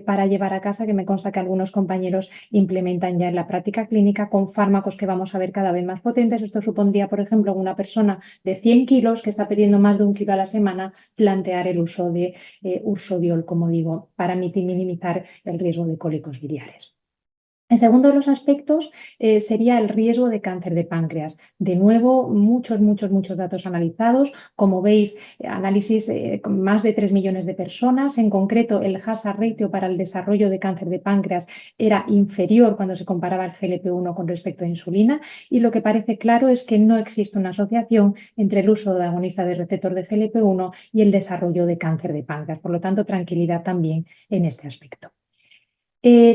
para llevar a casa que me consta que algunos compañeros implementan ya en la práctica clínica con fármacos que vamos a ver cada vez más potentes. Esto supondría, por ejemplo, en una persona de 100 kilos que está perdiendo más de 1 kilo a la semana, plantear el uso de ursodiol, como digo, para minimizar el riesgo de cólicos biliares. El segundo de los aspectos sería el riesgo de cáncer de páncreas. De nuevo, muchos datos analizados. Como veis, análisis con más de 3 millones de personas. En concreto, el hazard ratio para el desarrollo de cáncer de páncreas era inferior cuando se comparaba el GLP-1 con respecto a insulina. Y lo que parece claro es que no existe una asociación entre el uso de agonista de receptor de GLP-1 y el desarrollo de cáncer de páncreas. Por lo tanto, tranquilidad también en este aspecto.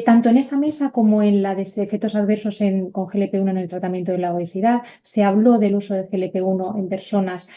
Tanto en esta mesa como en la de efectos adversos con GLP-1 en el tratamiento de la obesidad, se habló del uso de GLP-1 en personas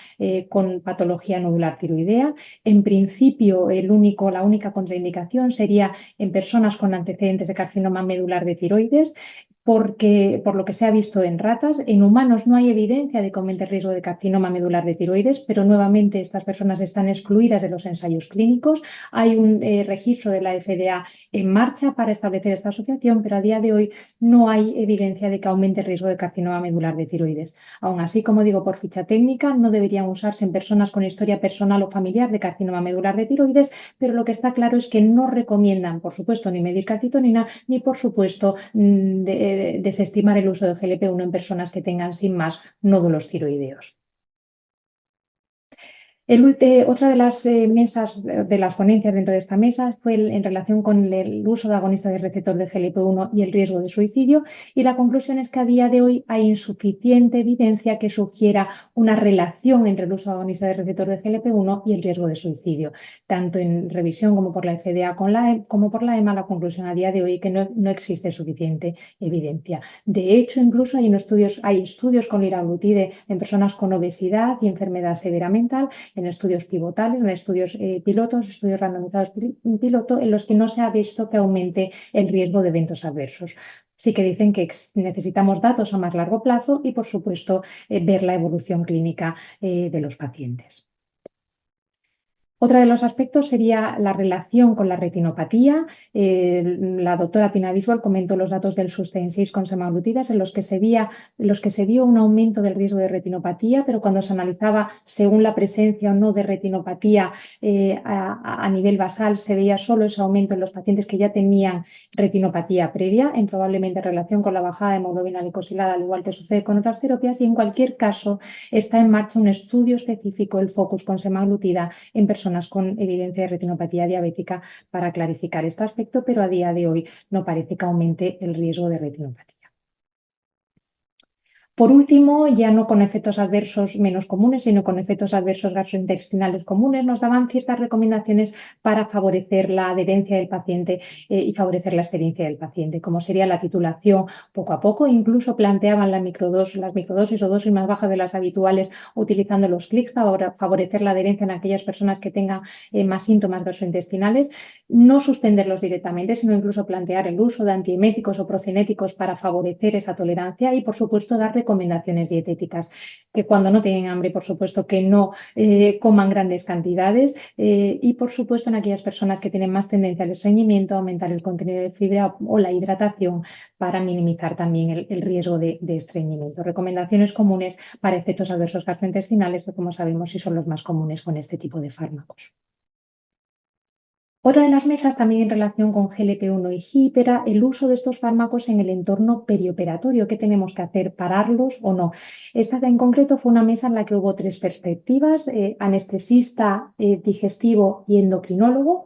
con patología nodular tiroidea. En principio, la única contraindicación sería en personas con antecedentes de carcinoma medular de tiroides, porque, por lo que se ha visto en ratas, en humanos no hay evidencia de que aumente el riesgo de carcinoma medular de tiroides, pero nuevamente estas personas están excluidas de los ensayos clínicos. Hay un registro de la FDA en marcha para establecer esta asociación, pero a día de hoy no hay evidencia de que aumente el riesgo de carcinoma medular de tiroides. Aún así, como digo, por ficha técnica, no deberían usarse en personas con historia personal o familiar de carcinoma medular de tiroides, pero lo que está claro es que no recomiendan, por supuesto, ni medir calcitonina, ni por supuesto desestimar el uso de GLP-1 en personas que tengan sin más nódulos tiroideos. Otra de las mesas, de las ponencias dentro de esta mesa fue en relación con el uso de agonistas de receptor de GLP-1 y el riesgo de suicidio, y la conclusión es que a día de hoy hay insuficiente evidencia que sugiera una relación entre el uso de agonistas de receptor de GLP-1 y el riesgo de suicidio. Tanto en revisión como por la FDA como por la EMA, la conclusión a día de hoy es que no existe suficiente evidencia. De hecho, incluso hay estudios con liraglutide en personas con obesidad y enfermedad severa mental, en estudios pivotales, en estudios pilotos, estudios randomizados piloto, en los que no se ha visto que aumente el riesgo de eventos adversos. Sí que dicen que necesitamos datos a más largo plazo y, por supuesto, ver la evolución clínica de los pacientes. Otro de los aspectos sería la relación con la retinopatía. La doctora Tina Bisbal comentó los datos del SUSTAIN 6 con semaglutidas en los que se vio un aumento del riesgo de retinopatía, pero cuando se analizaba según la presencia o no de retinopatía a nivel basal, se veía solo ese aumento en los pacientes que ya tenían retinopatía previa, en probablemente relación con la bajada de hemoglobina glicosilada, al igual que sucede con otras terapias, y en cualquier caso está en marcha un estudio específico, el FOCUS con semaglutida, en personas con evidencia de retinopatía diabética para clarificar este aspecto, pero a día de hoy no parece que aumente el riesgo de retinopatía. Por último, ya no con efectos adversos menos comunes, sino con efectos adversos gastrointestinales comunes, nos daban ciertas recomendaciones para favorecer la adherencia del paciente y favorecer la experiencia del paciente, como sería la titulación poco a poco. Incluso planteaban las microdosis o dosis más bajas de las habituales, utilizando los clics para favorecer la adherencia en aquellas personas que tengan más síntomas gastrointestinales. No suspenderlos directamente, sino incluso plantear el uso de antieméticos o procinéticos para favorecer esa tolerancia y, por supuesto, dar recomendaciones dietéticas, que cuando no tienen hambre, por supuesto, que no coman grandes cantidades y, por supuesto, en aquellas personas que tienen más tendencia al estreñimiento, aumentar el contenido de fibra o la hidratación para minimizar también el riesgo de estreñimiento. Recomendaciones comunes para efectos adversos gastrointestinales, que como sabemos sí son los más comunes con este tipo de fármacos. Otra de las mesas también en relación con GLP-1 y GIP era el uso de estos fármacos en el entorno perioperatorio. ¿Qué tenemos que hacer? ¿Pararlos o no? Esta en concreto fue una mesa en la que hubo tres perspectivas, anestesista, digestivo y endocrinólogo.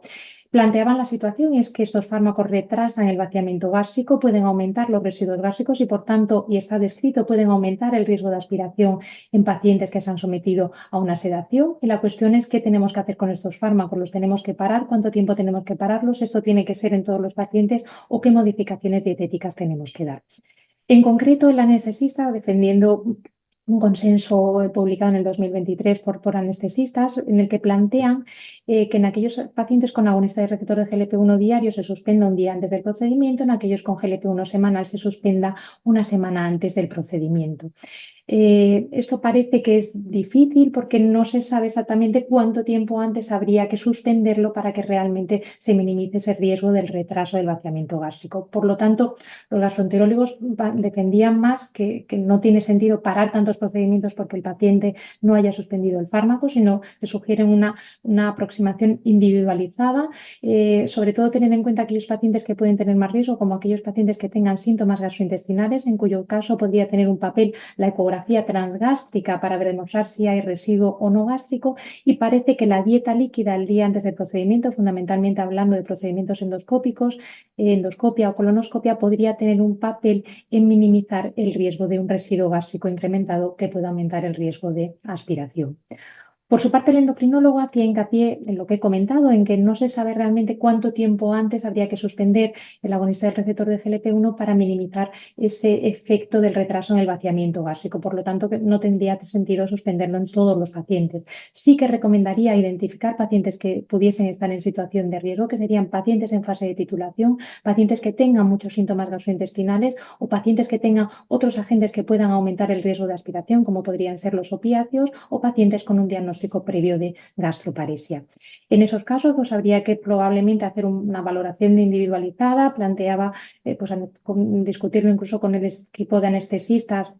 Planteaban la situación y es que estos fármacos retrasan el vaciamiento gástrico, pueden aumentar los residuos gástricos y, por tanto, y está descrito, pueden aumentar el riesgo de aspiración en pacientes que se han sometido a una sedación. Y la cuestión es qué tenemos que hacer con estos fármacos. ¿Los tenemos que parar? ¿Cuánto tiempo tenemos que pararlos? ¿Esto tiene que ser en todos los pacientes? ¿O qué modificaciones dietéticas tenemos que dar? En concreto, el anestesista, defendiendo un consenso publicado en el 2023 por anestesistas, en el que plantean que en aquellos pacientes con agonista de receptor de GLP-1 diario se suspenda un día antes del procedimiento, en aquellos con GLP-1 semanal se suspenda una semana antes del procedimiento. Esto parece que es difícil porque no se sabe exactamente cuánto tiempo antes habría que suspenderlo para que realmente se minimice ese riesgo del retraso del vaciamiento gástrico. Por lo tanto, los gastroenterólogos defendían más que no tiene sentido parar tantos procedimientos porque el paciente no haya suspendido el fármaco, sino que sugieren una aproximación individualizada, sobre todo tener en cuenta aquellos pacientes que pueden tener más riesgo, como aquellos pacientes que tengan síntomas gastrointestinales, en cuyo caso podría tener un papel la ecografía transgástrica para demostrar si hay residuo o no gástrico, y parece que la dieta líquida el día antes del procedimiento, fundamentalmente hablando de procedimientos endoscópicos, endoscopia o colonoscopia, podría tener un papel en minimizar el riesgo de un residuo gástrico incrementado que pueda aumentar el riesgo de aspiración. Por su parte, el endocrinólogo hacía hincapié en lo que he comentado, en que no se sabe realmente cuánto tiempo antes habría que suspender el agonista del receptor de GLP-1 para minimizar ese efecto del retraso en el vaciamiento gástrico. Por lo tanto, que no tendría sentido suspenderlo en todos los pacientes. Sí que recomendaría identificar pacientes que pudiesen estar en situación de riesgo, que serían pacientes en fase de titulación, pacientes que tengan muchos síntomas gastrointestinales o pacientes que tengan otros agentes que puedan aumentar el riesgo de aspiración, como podrían ser los opiáceos, o pacientes con un diagnóstico previo de gastroparesia. En esos casos, pues habría que probablemente hacer una valoración individualizada, planteaba discutirlo incluso con el equipo de anestesistas,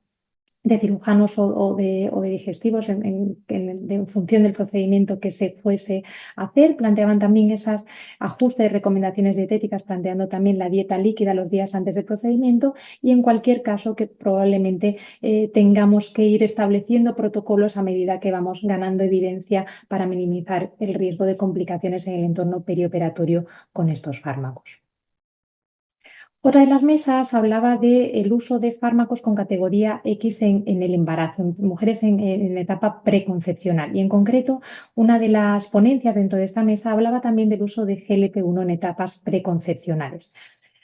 de cirujanos o de digestivos en función del procedimiento que se fuese a hacer. Planteaban también esos ajustes de recomendaciones dietéticas, planteando también la dieta líquida los días antes del procedimiento, y en cualquier caso que probablemente tengamos que ir estableciendo protocolos a medida que vamos ganando evidencia para minimizar el riesgo de complicaciones en el entorno perioperatorio con estos fármacos. Otra de las mesas hablaba del uso de fármacos con categoría X en el embarazo, en mujeres en etapa preconcepcional. Y en concreto, una de las ponencias dentro de esta mesa hablaba también del uso de GLP-1 en etapas preconcepcionales.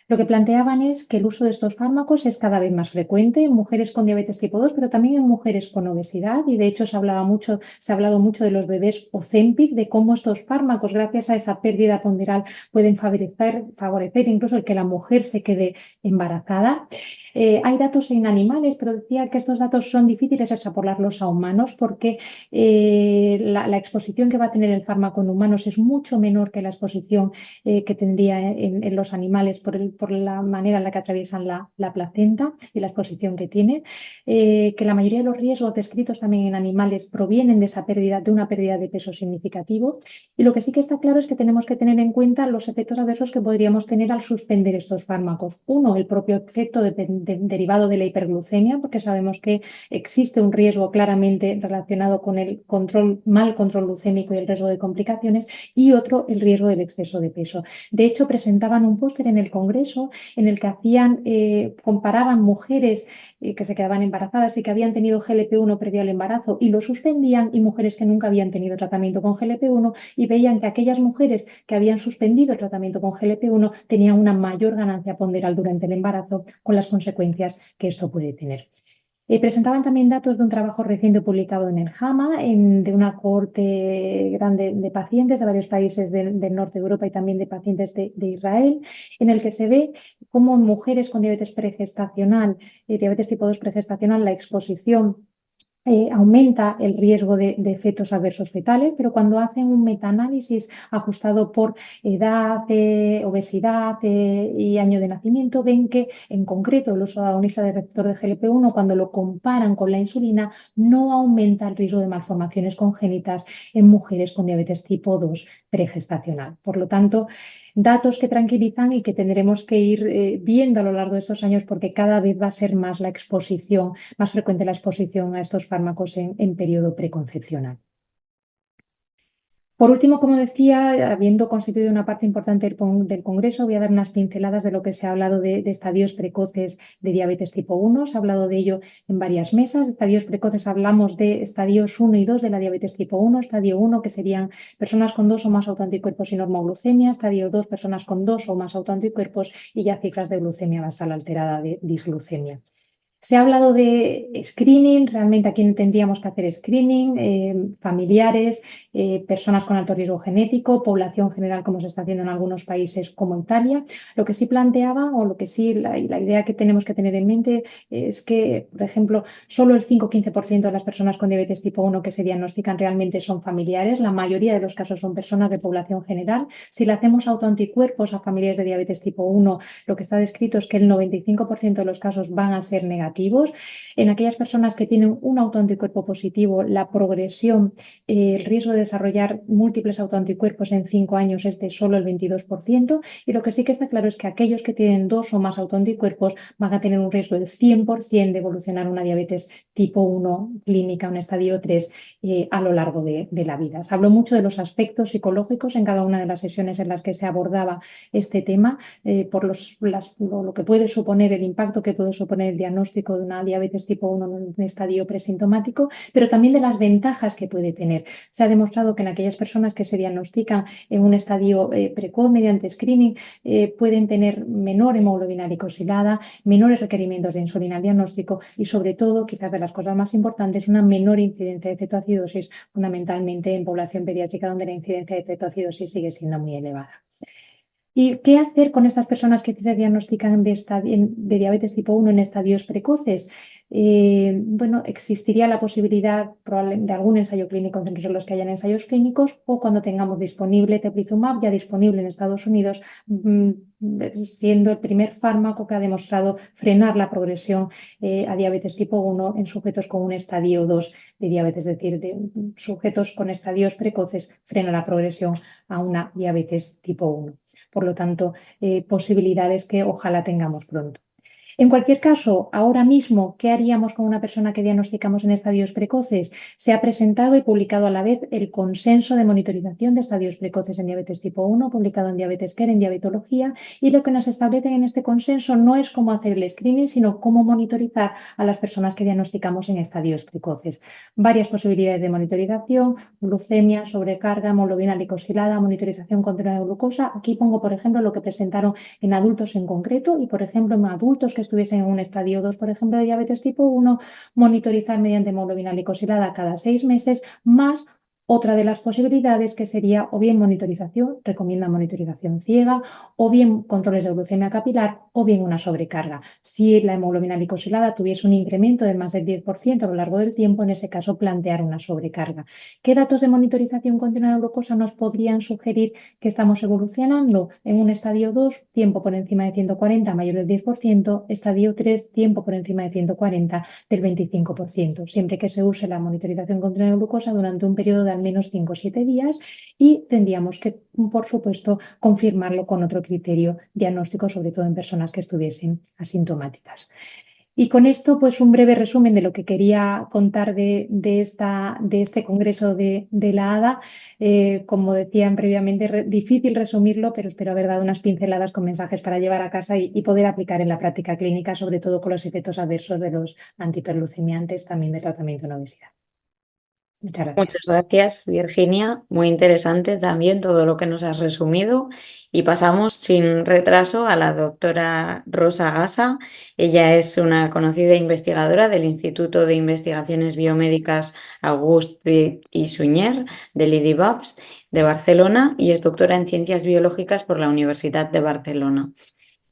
Lo que planteaban es que el uso de estos fármacos es cada vez más frecuente en mujeres con diabetes tipo 2, pero también en mujeres con obesidad. Y de hecho se ha hablado mucho de los bebés Ozempic, de cómo estos fármacos, gracias a esa pérdida ponderal, pueden favorecer incluso el que la mujer se quede embarazada. Hay datos en animales, pero decía que estos datos son difíciles extrapolarlos a humanos porque la exposición que va a tener el fármaco en humanos es mucho menor que la exposición que tendría en los animales por la manera en la que atraviesan la placenta y la exposición que tiene, que la mayoría de los riesgos descritos también en animales provienen de una pérdida de peso significativo. Y lo que sí que está claro es que tenemos que tener en cuenta los efectos adversos que podríamos tener al suspender estos fármacos. Uno, el propio efecto derivado de la hiperglucemia, porque sabemos que existe un riesgo claramente relacionado con el mal control glucémico y el riesgo de complicaciones, y otro, el riesgo del exceso de peso. De hecho, presentaban un póster en el Congreso en el que comparaban mujeres que se quedaban embarazadas y que habían tenido GLP-1 previo al embarazo y lo suspendían, y mujeres que nunca habían tenido tratamiento con GLP-1, y veían que aquellas mujeres que habían suspendido el tratamiento con GLP-1 tenían una mayor ganancia ponderal durante el embarazo, con las consecuencias que esto puede tener. Presentaban también datos de un trabajo reciente publicado en el JAMA, de una cohorte grande de pacientes de varios países del norte de Europa y también de pacientes de Israel, en el que se ve cómo en mujeres con diabetes pregestacional, diabetes tipo 2 pregestacional, la exposición aumenta el riesgo de efectos adversos fetales, pero cuando hacen un metaanálisis ajustado por edad, obesidad y año de nacimiento, ven que en concreto el uso agonista de receptor de GLP-1, cuando lo comparan con la insulina, no aumenta el riesgo de malformaciones congénitas en mujeres con diabetes tipo 2 pregestacional. Por lo tanto, datos que tranquilizan y que tendremos que ir viendo a lo largo de estos años, porque cada vez va a ser más frecuente la exposición a estos fármacos en periodo preconcepcional. Por último, como decía, habiendo constituido una parte importante del Congreso, voy a dar unas pinceladas de lo que se ha hablado de estadios precoces de diabetes tipo 1. Se ha hablado de ello en varias mesas. De estadios precoces hablamos de estadios 1 y 2 de la diabetes tipo 1. Estadio 1, que serían personas con 2 o más autoanticuerpos y normoglucemia. Estadio 2, personas con 2 o más autoanticuerpos y ya cifras de glucemia basal alterada, de disglucemia. Se ha hablado de screening, realmente a quién tendríamos que hacer screening, familiares, personas con alto riesgo genético, población general, como se está haciendo en algunos países como Italia. Lo que sí planteaba, o lo que sí, la idea que tenemos que tener en mente es que, por ejemplo, solo el 5-15% de las personas con diabetes tipo 1 que se diagnostican realmente son familiares. La mayoría de los casos son personas de población general. Si le hacemos autoanticuerpos a familiares de diabetes tipo 1, lo que está descrito es que el 95% de los casos van a ser negativos. En aquellas personas que tienen un autoanticuerpo positivo, la progresión, el riesgo de desarrollar múltiples autoanticuerpos en 5 años es de solo el 22%. Y lo que sí que está claro es que aquellos que tienen 2 o más autoanticuerpos van a tener un riesgo del 100% de evolucionar una diabetes tipo 1 clínica, un estadio 3, a lo largo de la vida. Se habló mucho de los aspectos psicológicos en cada una de las sesiones en las que se abordaba este tema, por lo que puede suponer, el impacto que puede suponer el diagnóstico de una diabetes tipo 1 en un estadio presintomático, pero también de las ventajas que puede tener. Se ha demostrado que en aquellas personas que se diagnostican en un estadio precoz mediante screening pueden tener menor hemoglobina glicosilada, menores requerimientos de insulina al diagnóstico y, sobre todo, quizás de las cosas más importantes, una menor incidencia de cetoacidosis, fundamentalmente en población pediátrica donde la incidencia de cetoacidosis sigue siendo muy elevada. ¿Y qué hacer con estas personas que se diagnostican de diabetes tipo 1 en estadios precoces? Bueno, existiría la posibilidad de algún ensayo clínico en centros en los que hayan ensayos clínicos, o cuando tengamos disponible teplizumab, ya disponible en Estados Unidos, siendo el primer fármaco que ha demostrado frenar la progresión a diabetes tipo 1 en sujetos con un estadio 2 de diabetes, es decir, de sujetos con estadios precoces, frena la progresión a una diabetes tipo 1. Por lo tanto, posibilidades que ojalá tengamos pronto. En cualquier caso, ahora mismo, ¿qué haríamos con una persona que diagnosticamos en estadios precoces? Se ha presentado y publicado a la vez el consenso de monitorización de estadios precoces en diabetes tipo 1, publicado en Diabetes Care, en Diabetología, y lo que nos establecen en este consenso no es cómo hacer el screening, sino cómo monitorizar a las personas que diagnosticamos en estadios precoces. Varias posibilidades de monitorización: glucemia, sobrecarga, hemoglobina glicosilada, monitorización continua de glucosa. Aquí pongo, por ejemplo, lo que presentaron en adultos en concreto, y, por ejemplo, en adultos que estuviesen en un estadio 2, por ejemplo, de diabetes tipo 1, monitorizar mediante hemoglobina glicosilada cada 6 meses, más otra de las posibilidades que sería o bien monitorización, recomienda monitorización ciega, o bien controles de glucemia capilar, o bien una sobrecarga. Si la hemoglobina glicosilada tuviese un incremento de más del 10% a lo largo del tiempo, en ese caso plantear una sobrecarga. ¿Qué datos de monitorización continua de glucosa nos podrían sugerir que estamos evolucionando? En un estadio 2, tiempo por encima de 140 mayor del 10%, estadio 3, tiempo por encima de 140 del 25%, siempre que se use la monitorización continua de glucosa durante un periodo de al menos 5 o 7 días, y tendríamos que, por supuesto, confirmarlo con otro criterio diagnóstico, sobre todo en personas que estuviesen asintomáticas. Y con esto, pues, un breve resumen de lo que quería contar de este congreso de la ADA. Como decían previamente, difícil resumirlo, pero espero haber dado unas pinceladas con mensajes para llevar a casa y poder aplicar en la práctica clínica, sobre todo con los efectos adversos de los antihiperglucemiantes, también de tratamiento en obesidad. Muchas gracias. Muchas gracias, Virginia. Muy interesante también todo lo que nos has resumido. Y pasamos sin retraso a la doctora Rosa Gasa. Ella es una conocida investigadora del Instituto de Investigaciones Biomédicas Auguste y Sunyer del IDIBAPS de Barcelona, y es doctora en Ciencias Biológicas por la Universidad de Barcelona.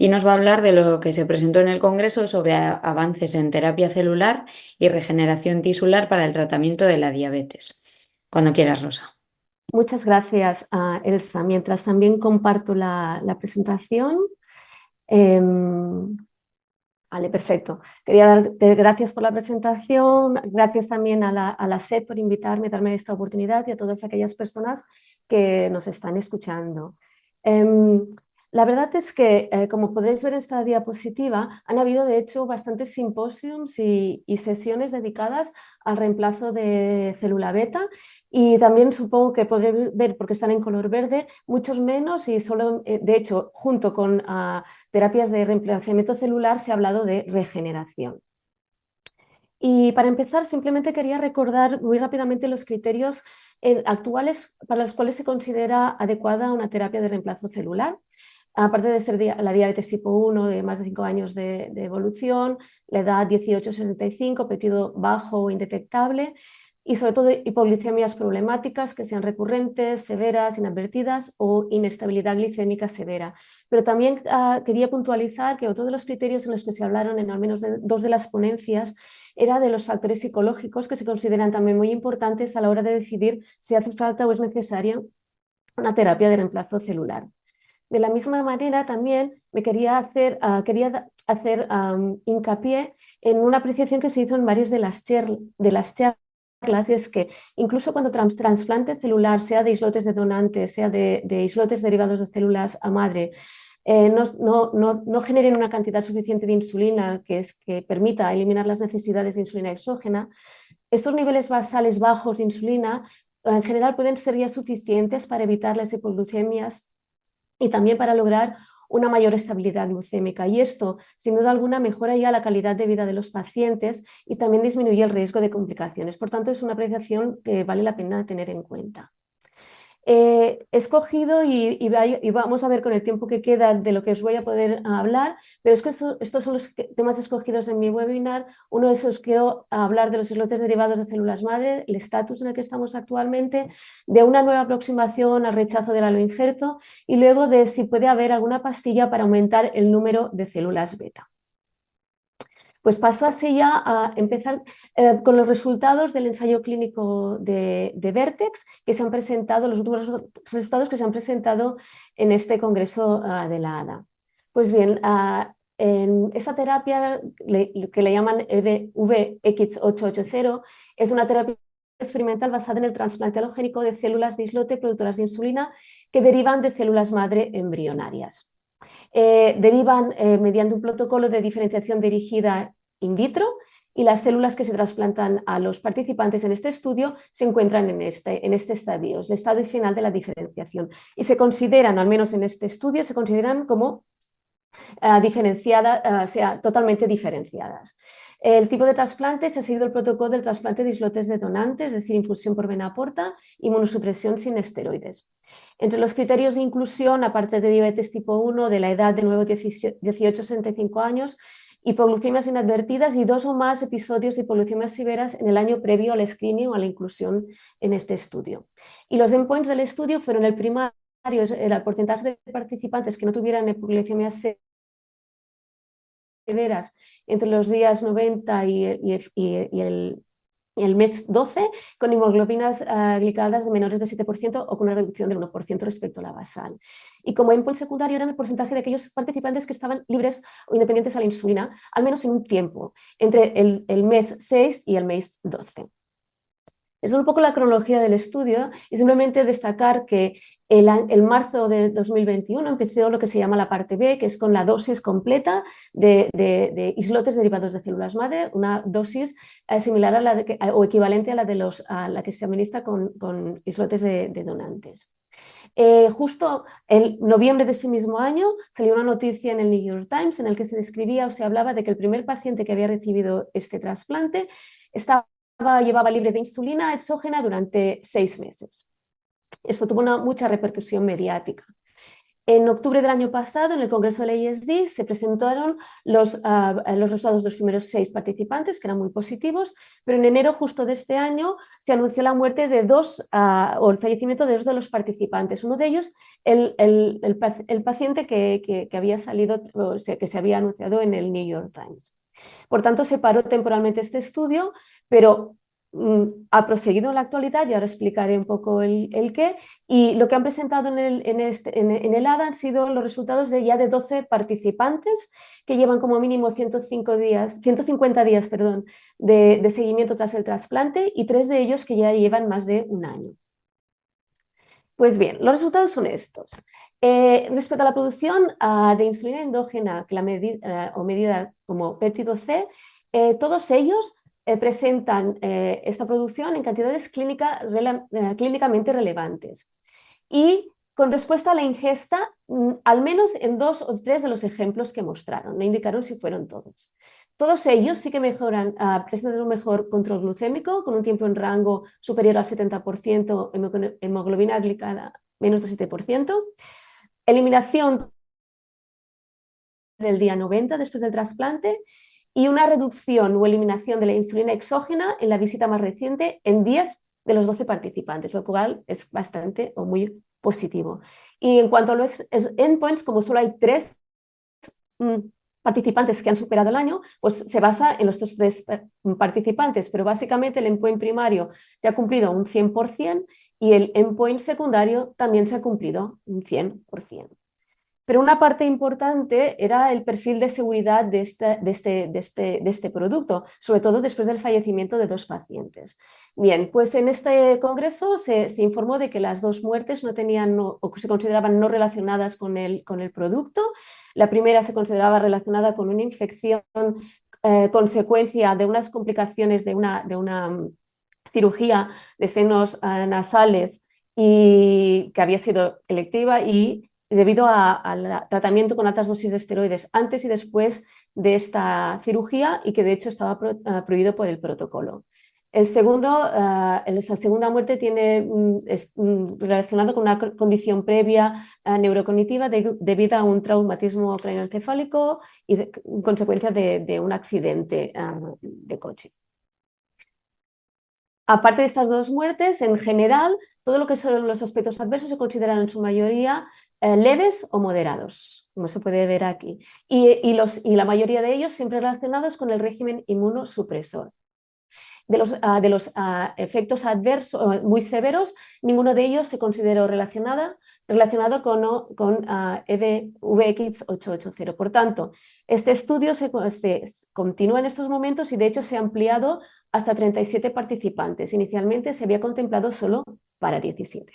Y nos va a hablar de lo que se presentó en el Congreso sobre avances en terapia celular y regeneración tisular para el tratamiento de la diabetes. Cuando quieras, Rosa. Muchas gracias, Elsa. Mientras también comparto la presentación. Vale, perfecto. Quería darte gracias por la presentación, gracias también a la SED por invitarme, a darme esta oportunidad, y a todas aquellas personas que nos están escuchando. La verdad es que, como podréis ver en esta diapositiva, han habido de hecho bastantes simposios y sesiones dedicadas al reemplazo de célula beta, y también supongo que podréis ver, porque están en color verde, muchos menos, y solo, de hecho, junto con terapias de reemplazamiento celular, se ha hablado de regeneración. Y para empezar, simplemente quería recordar muy rápidamente los criterios actuales para los cuales se considera adecuada una terapia de reemplazo celular. aparte de ser la diabetes tipo 1 de más de 5 años de evolución, la edad 18-65, apetito bajo o indetectable, y sobre todo hipoglicemias problemáticas que sean recurrentes, severas, inadvertidas o inestabilidad glicémica severa. Pero también quería puntualizar que otro de los criterios en los que se hablaron en al menos dos de las ponencias era de los factores psicológicos que se consideran también muy importantes a la hora de decidir si hace falta o es necesaria una terapia de reemplazo celular. De la misma manera, también me quería hacer hincapié en una apreciación que se hizo en varias de las charlas, y es que incluso cuando trasplante celular, sea de islotes de donantes, sea de islotes derivados de células a madre, no generen una cantidad suficiente de insulina que permita eliminar las necesidades de insulina exógena, estos niveles basales bajos de insulina en general pueden ser ya suficientes para evitar las hipoglucemias y también para lograr una mayor estabilidad glucémica. Y esto, sin duda alguna, mejora ya la calidad de vida de los pacientes y también disminuye el riesgo de complicaciones. Por tanto, es una apreciación que vale la pena tener en cuenta. He escogido y vamos a ver con el tiempo que queda de lo que os voy a poder hablar, pero es que estos son los temas escogidos en mi webinar. Uno de esos quiero hablar de los islotes derivados de células madre, el estatus en el que estamos actualmente, de una nueva aproximación al rechazo del aloinjerto y luego de si puede haber alguna pastilla para aumentar el número de células beta. Pues paso así ya a empezar con los resultados del ensayo clínico de Vertex que se han presentado, los últimos resultados que se han presentado en este congreso de la ADA. Pues bien, en esta terapia que le llaman VX880 es una terapia experimental basada en el trasplante alogénico de células de islote productoras de insulina que derivan de células madre embrionarias. Derivan mediante un protocolo de diferenciación dirigida in vitro y las células que se trasplantan a los participantes en este estudio se encuentran en este estadio, es el estadio final de la diferenciación y se consideran, al menos en este estudio, se consideran como totalmente diferenciadas. El tipo de trasplante se ha seguido el protocolo del trasplante de islotes de donantes, es decir, infusión por vena porta, inmunosupresión sin esteroides. Entre los criterios de inclusión, aparte de diabetes tipo 1, de la edad de nuevo 18-65 años, hipoglucemias inadvertidas y 2 o más episodios de hipoglucemias severas en el año previo al screening o a la inclusión en este estudio. Y los endpoints del estudio fueron el primario, el porcentaje de participantes que no tuvieran hipoglucemias severas entre los días 90 y el mes 12, con hemoglobinas glicadas de menores de 7% o con una reducción del 1% respecto a la basal. Y como endpoint secundario eran el porcentaje de aquellos participantes que estaban libres o independientes a la insulina, al menos en un tiempo, entre el mes 6 y el mes 12. Es un poco la cronología del estudio y simplemente destacar que el marzo de 2021 empezó lo que se llama la parte B, que es con la dosis completa de islotes derivados de células madre, una dosis similar a la o equivalente a la que se administra con islotes de donantes. Justo en noviembre de ese mismo año salió una noticia en el New York Times en el que se describía o se hablaba de que el primer paciente que había recibido este trasplante llevaba libre de insulina exógena durante 6 meses. Esto tuvo mucha repercusión mediática. En octubre del año pasado, en el Congreso de la ISD, se presentaron los resultados de los primeros 6 participantes, que eran muy positivos, pero en enero justo de este año se anunció la muerte de o el fallecimiento de 2 de los participantes. Uno de ellos, el paciente que había salido, o sea, que se había anunciado en el New York Times. Por tanto, se paró temporalmente este estudio, pero ha proseguido en la actualidad y ahora explicaré un poco el qué. Y lo que han presentado en el ADA han sido los resultados de 12 participantes que llevan como mínimo 150 días de seguimiento tras el trasplante y 3 de ellos que ya llevan más de un año. Pues bien, los resultados son estos. Respecto a la producción de insulina endógena medida como péptido C, todos ellos presentan esta producción en cantidades clínicamente relevantes y con respuesta a la ingesta, al menos en 2 o 3 de los ejemplos que mostraron, no indicaron si fueron todos. Todos ellos sí que presentan un mejor control glucémico con un tiempo en rango superior al 70%, hemoglobina glicada menos de 7%, eliminación del día 90 después del trasplante y una reducción o eliminación de la insulina exógena en la visita más reciente en 10 de los 12 participantes, lo cual es bastante o muy positivo. Y en cuanto a los endpoints, como solo hay 3 participantes que han superado el año, pues se basa en los 3 participantes, pero básicamente el endpoint primario se ha cumplido un 100% y el endpoint secundario también se ha cumplido un 100%. Pero una parte importante era el perfil de seguridad de este producto, sobre todo después del fallecimiento de 2 pacientes. Bien, pues en este congreso se informó de que las 2 muertes no tenían o se consideraban no relacionadas con el producto. La primera se consideraba relacionada con una infección consecuencia de unas complicaciones de una cirugía de senos nasales y que había sido electiva y debido al tratamiento con altas dosis de esteroides antes y después de esta cirugía y que de hecho estaba prohibido por el protocolo. La segunda muerte tiene relacionado con una condición previa neurocognitiva debido a un traumatismo craneoencefálico y consecuencia de un accidente de coche. Aparte de estas 2 muertes, en general, todo lo que son los aspectos adversos se consideran en su mayoría leves o moderados, como se puede ver aquí, y la mayoría de ellos siempre relacionados con el régimen inmunosupresor. De los efectos adversos muy severos, ninguno de ellos se consideró relacionado con VX880. Por tanto, este estudio se continúa en estos momentos y de hecho se ha ampliado hasta 37 participantes. Inicialmente se había contemplado solo para 17.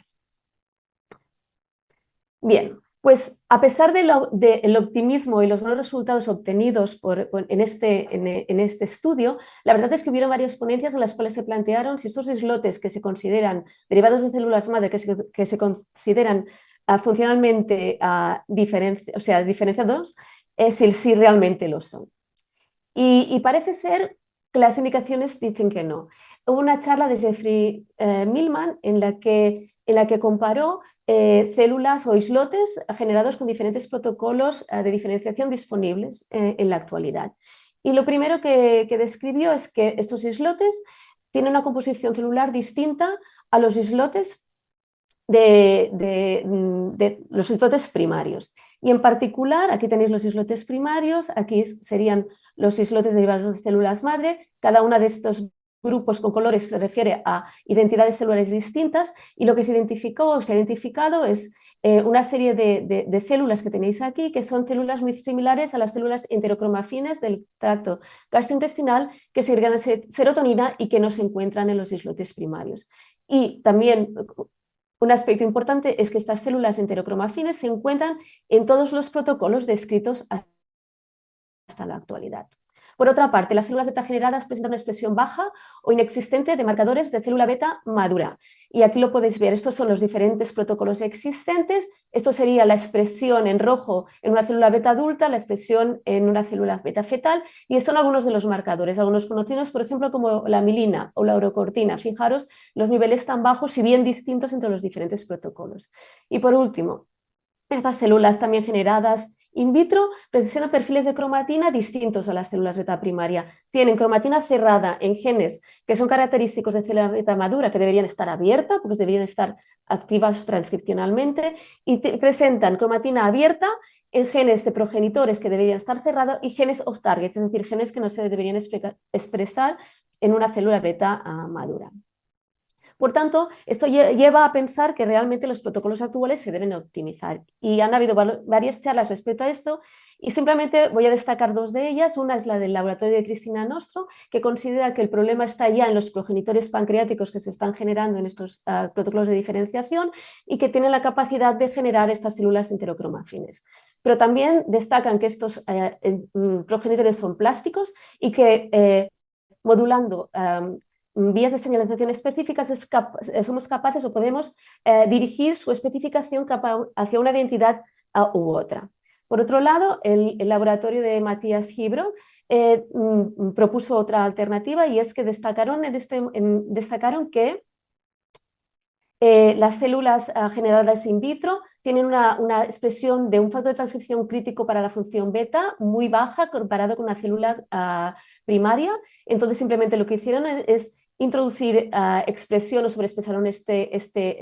Bien, pues a pesar del optimismo y los buenos resultados obtenidos en este estudio, la verdad es que hubieron varias ponencias en las cuales se plantearon si estos islotes que se consideran derivados de células madre, que se consideran funcionalmente diferenciados, si realmente lo son. Y parece ser que las indicaciones dicen que no. Hubo una charla de Jeffrey Millman en la que comparó células o islotes generados con diferentes protocolos de diferenciación disponibles en la actualidad. Y lo primero que describió es que estos islotes tienen una composición celular distinta a los islotes de los islotes primarios. Y en particular, aquí tenéis los islotes primarios, aquí serían los islotes derivados de células madre. Cada uno de estos grupos con colores se refiere a identidades celulares distintas y lo que se identificó o se ha identificado es una serie de células que tenéis aquí, que son células muy similares a las células enterocromafines del tracto gastrointestinal que segregan serotonina y que no se encuentran en los islotes primarios. Y también un aspecto importante es que estas células enterocromafines se encuentran en todos los protocolos descritos hasta la actualidad. Por otra parte, las células beta generadas presentan una expresión baja o inexistente de marcadores de célula beta madura. Y aquí lo podéis ver, estos son los diferentes protocolos existentes. Esto sería la expresión en rojo en una célula beta adulta, la expresión en una célula beta fetal, y estos son algunos de los marcadores, algunos conocidos, por ejemplo, como la amilina o la urocortina. Fijaros los niveles tan bajos y bien distintos entre los diferentes protocolos. Y por último, estas células también generadas in vitro presentan perfiles de cromatina distintos a las células beta primaria. Tienen cromatina cerrada en genes que son característicos de célula beta madura, que deberían estar abiertas, porque deberían estar activas transcripcionalmente, y presentan cromatina abierta en genes de progenitores que deberían estar cerrados y genes off-target, es decir, genes que no se deberían expresar en una célula beta madura. Por tanto, esto lleva a pensar que realmente los protocolos actuales se deben optimizar y han habido varias charlas respecto a esto y simplemente voy a destacar 2 de ellas. Una es la del laboratorio de Cristina Nostro, que considera que el problema está ya en los progenitores pancreáticos que se están generando en estos protocolos de diferenciación y que tienen la capacidad de generar estas células enterocromafines. Pero también destacan que estos progenitores son plásticos y que modulando vías de señalización específicas somos capaces o podemos dirigir su especificación hacia una identidad u otra. Por otro lado, el laboratorio de Matías Gibro propuso otra alternativa y es que destacaron que Las células generadas in vitro tienen una expresión de un factor de transcripción crítico para la función beta muy baja comparado con una célula primaria. Entonces simplemente lo que hicieron es introducir expresión o sobreexpresaron este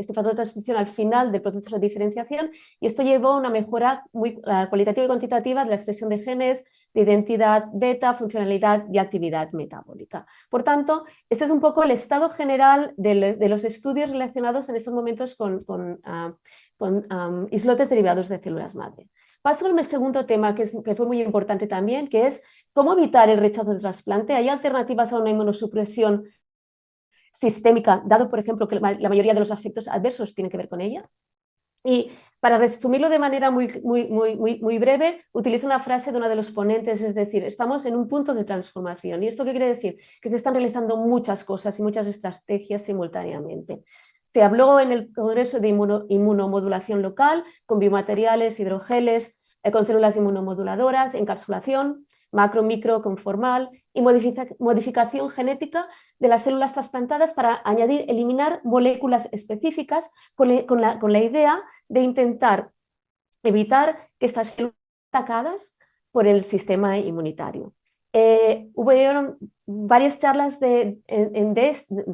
factor de transcripción al final del proceso de diferenciación, y esto llevó a una mejora muy cualitativa y cuantitativa de la expresión de genes, de identidad beta, funcionalidad y actividad metabólica. Por tanto, este es un poco el estado general de los estudios relacionados en estos momentos con islotes derivados de células madre. Paso al segundo tema que fue muy importante también, que es cómo evitar el rechazo de trasplante. ¿Hay alternativas a una inmunosupresión sistémica, dado por ejemplo que la mayoría de los efectos adversos tienen que ver con ella? Y para resumirlo de manera muy breve, utilizo una frase de uno de los ponentes, es decir, estamos en un punto de transformación. ¿Y esto qué quiere decir? Que se están realizando muchas cosas y muchas estrategias simultáneamente. Se habló en el Congreso de Inmunomodulación Local, con biomateriales, hidrogeles, con células inmunomoduladoras, encapsulación, macro-micro conformal y modificación genética de las células trasplantadas para eliminar moléculas específicas con la idea de intentar evitar que estas células sean atacadas por el sistema inmunitario. Hubo varias charlas de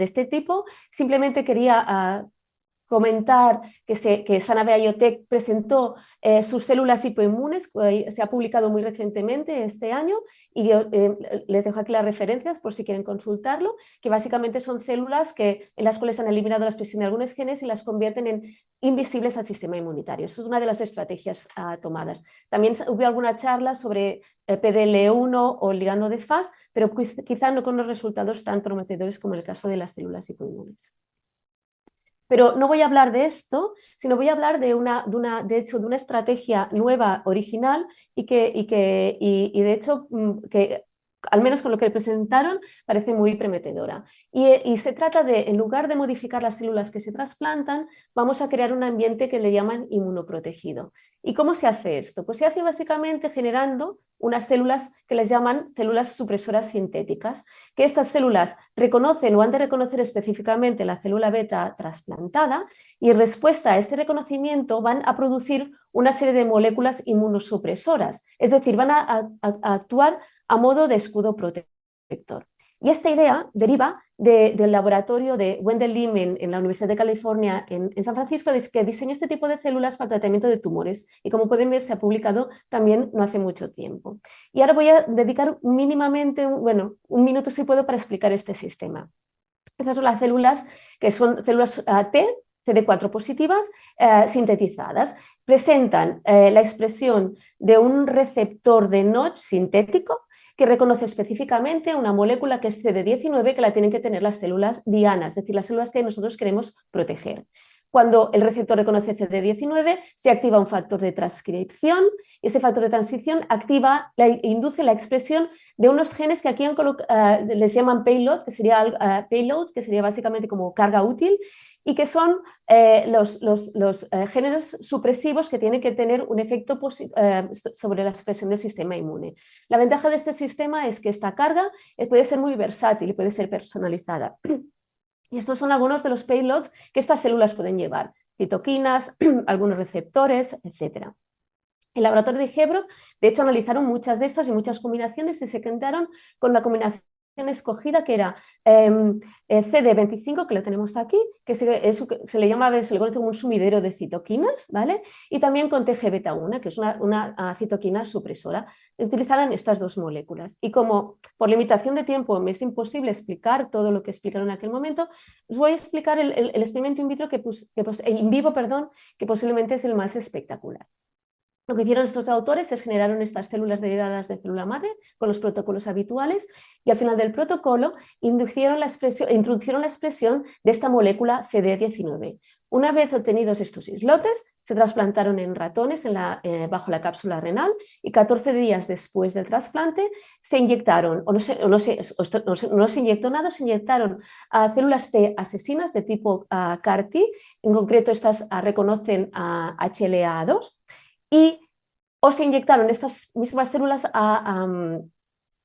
este tipo. Simplemente quería comentar que Sana Biotech presentó sus células hipoinmunes, se ha publicado muy recientemente este año, y les dejo aquí las referencias por si quieren consultarlo, que básicamente son células en las cuales han eliminado la expresión de algunos genes y las convierten en invisibles al sistema inmunitario. Eso es una de las estrategias tomadas. También hubo alguna charla sobre PDL1 o el ligando de Fas, pero quizá no con los resultados tan prometedores como en el caso de las células hipoinmunes. Pero no voy a hablar de esto, sino voy a hablar de una estrategia nueva, original, y de hecho que al menos con lo que presentaron parece muy prometedora. Y se trata de, en lugar de modificar las células que se trasplantan, vamos a crear un ambiente que le llaman inmunoprotegido. ¿Y cómo se hace esto? Pues se hace básicamente generando unas células que les llaman células supresoras sintéticas, que estas células reconocen o han de reconocer específicamente la célula beta trasplantada, y en respuesta a este reconocimiento van a producir una serie de moléculas inmunosupresoras, es decir, van a actuar a modo de escudo protector. Y esta idea deriva del laboratorio de Wendell Lim en la Universidad de California en San Francisco, que diseñó este tipo de células para tratamiento de tumores, y como pueden ver se ha publicado también no hace mucho tiempo. Y ahora voy a dedicar mínimamente, un minuto si puedo, para explicar este sistema. Estas son las células que son células T, CD4 positivas, sintetizadas. Presentan la expresión de un receptor de Notch sintético que reconoce específicamente una molécula que es CD19, que la tienen que tener las células dianas, es decir, las células que nosotros queremos proteger. Cuando el receptor reconoce CD19, se activa un factor de transcripción, y ese factor de transcripción induce la expresión de unos genes que aquí les llaman payload, que sería básicamente como carga útil, y que son los genes supresivos que tienen que tener un efecto sobre la expresión del sistema inmune. La ventaja de este sistema es que esta carga puede ser muy versátil y puede ser personalizada. Y estos son algunos de los payloads que estas células pueden llevar: citoquinas, algunos receptores, etc. El laboratorio de Hebron, de hecho, analizaron muchas de estas y muchas combinaciones, y se quedaron con la combinación escogida, que era CD25, que lo tenemos aquí, que se le conoce como un sumidero de citoquinas, ¿vale? Y también con TGβ1, que es una citoquina supresora. Utilizaron estas dos moléculas, y como por limitación de tiempo me es imposible explicar todo lo que explicaron en aquel momento, os voy a explicar el experimento in vitro in vivo, que posiblemente es el más espectacular. Lo que hicieron estos autores es generaron estas células derivadas de célula madre con los protocolos habituales, y al final del protocolo introdujeron la expresión de esta molécula CD19. Una vez obtenidos estos islotes, se trasplantaron en ratones bajo la cápsula renal, y 14 días después del trasplante se inyectaron, no se inyectó nada, se inyectaron células T asesinas de tipo CAR-T, en concreto estas reconocen a HLA-2, y se inyectaron estas mismas células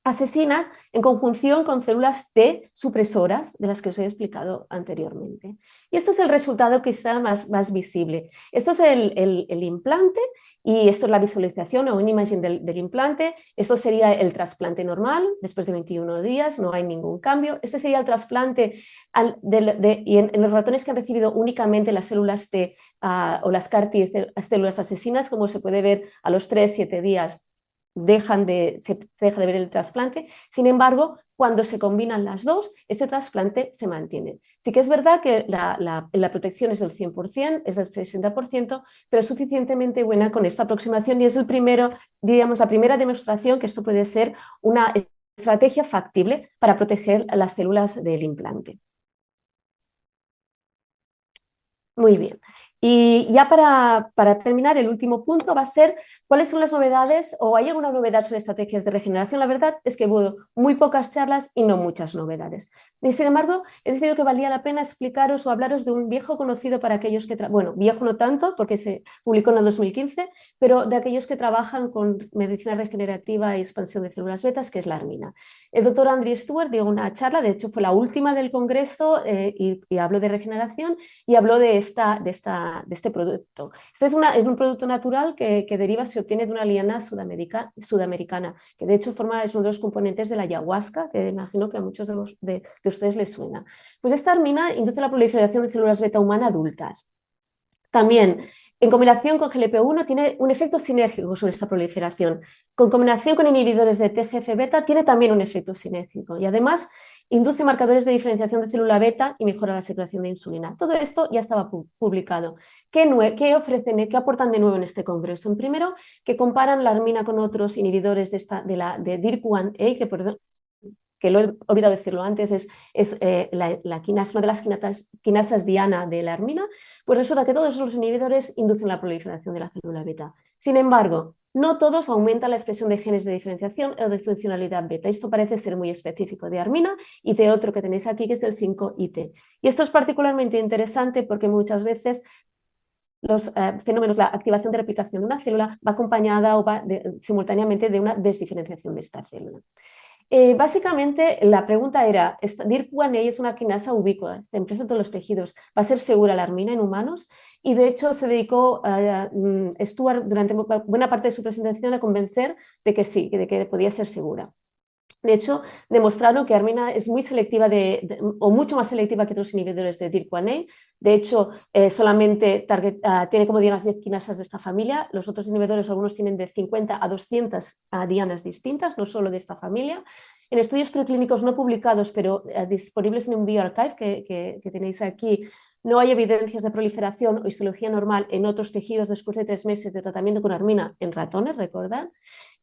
asesinas en conjunción con células T supresoras de las que os he explicado anteriormente. Y esto es el resultado quizá más visible. Esto es el implante y esto es la visualización o un imaging del implante. Esto sería el trasplante normal después de 21 días, no hay ningún cambio. Este sería el trasplante y en los ratones que han recibido únicamente las células T o las CAR-T, células asesinas, como se puede ver a los 3-7 días, se deja de ver el trasplante. Sin embargo, cuando se combinan las dos, este trasplante se mantiene. Sí que es verdad que la protección es del 100%, es del 60%, pero es suficientemente buena con esta aproximación y es la primera demostración que esto puede ser una estrategia factible para proteger las células del implante. Muy bien. Y ya para terminar, el último punto va a ser cuáles son las novedades o hay alguna novedad sobre estrategias de regeneración. La verdad es que hubo muy pocas charlas y no muchas novedades. Y sin embargo, he decidido que valía la pena explicaros o hablaros de un viejo conocido para aquellos que, bueno, viejo no tanto porque se publicó en el 2015, pero de aquellos que trabajan con medicina regenerativa y expansión de células betas, que es la armina. El doctor Andrew Stewart dio una charla, de hecho fue la última del congreso y habló de regeneración y habló de este producto. Este es un producto natural que se obtiene de una liana sudamericana, que de hecho es uno de los componentes de la ayahuasca, que imagino que a muchos de ustedes les suena. Pues esta armina induce la proliferación de células beta humana adultas. También, en combinación con GLP-1, tiene un efecto sinérgico sobre esta proliferación. Con combinación con inhibidores de TGF-beta tiene también un efecto sinérgico y además induce marcadores de diferenciación de célula beta y mejora la secreción de insulina. Todo esto ya estaba publicado. ¿Qué ofrecen, qué aportan de nuevo en este congreso? En primero, que comparan la armina con otros inhibidores de DYRK1A, que lo he olvidado decirlo antes, es una de las quinasas diana de la armina, pues resulta que todos los inhibidores inducen la proliferación de la célula beta. Sin embargo, no todos aumentan la expresión de genes de diferenciación o de funcionalidad beta. Esto parece ser muy específico de armina y de otro que tenéis aquí, que es del 5-IT. Y esto es particularmente interesante porque muchas veces los fenómenos, la activación de replicación de una célula va acompañada o va simultáneamente de una desdiferenciación de esta célula. Básicamente la pregunta era, DYRK1A es una quinasa ubicua, está presente en todos los tejidos, ¿va a ser segura la armina en humanos? Y de hecho se dedicó Stewart durante buena parte de su presentación a convencer de que sí, de que podía ser segura. De hecho, demostraron que armina es muy selectiva o mucho más selectiva que otros inhibidores de DYRK1A. De hecho, solamente tiene como dianas 10 quinasas de esta familia. Los otros inhibidores, algunos tienen de 50 a 200 dianas distintas, no solo de esta familia. En estudios preclínicos no publicados, pero disponibles en un bioarchive que tenéis aquí, no hay evidencias de proliferación o histología normal en otros tejidos después de 3 meses de tratamiento con armina en ratones, ¿recordad?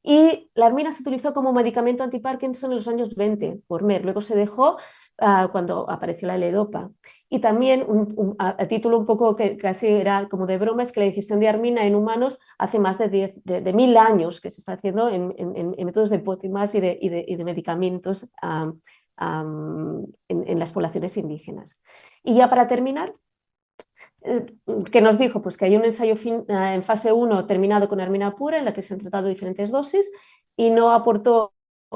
Y la armina se utilizó como medicamento anti-Parkinson en los años 20 por Merck, luego se dejó cuando apareció la L-Dopa. Y también, a título un poco que casi era como de broma, es que la digestión de armina en humanos hace más de 1000 años que se está haciendo en métodos de pócimas y de medicamentos en las poblaciones indígenas. Y ya para terminar, que nos dijo pues, que hay un ensayo en fase 1 terminado con armina pura en la que se han tratado diferentes dosis y no aportó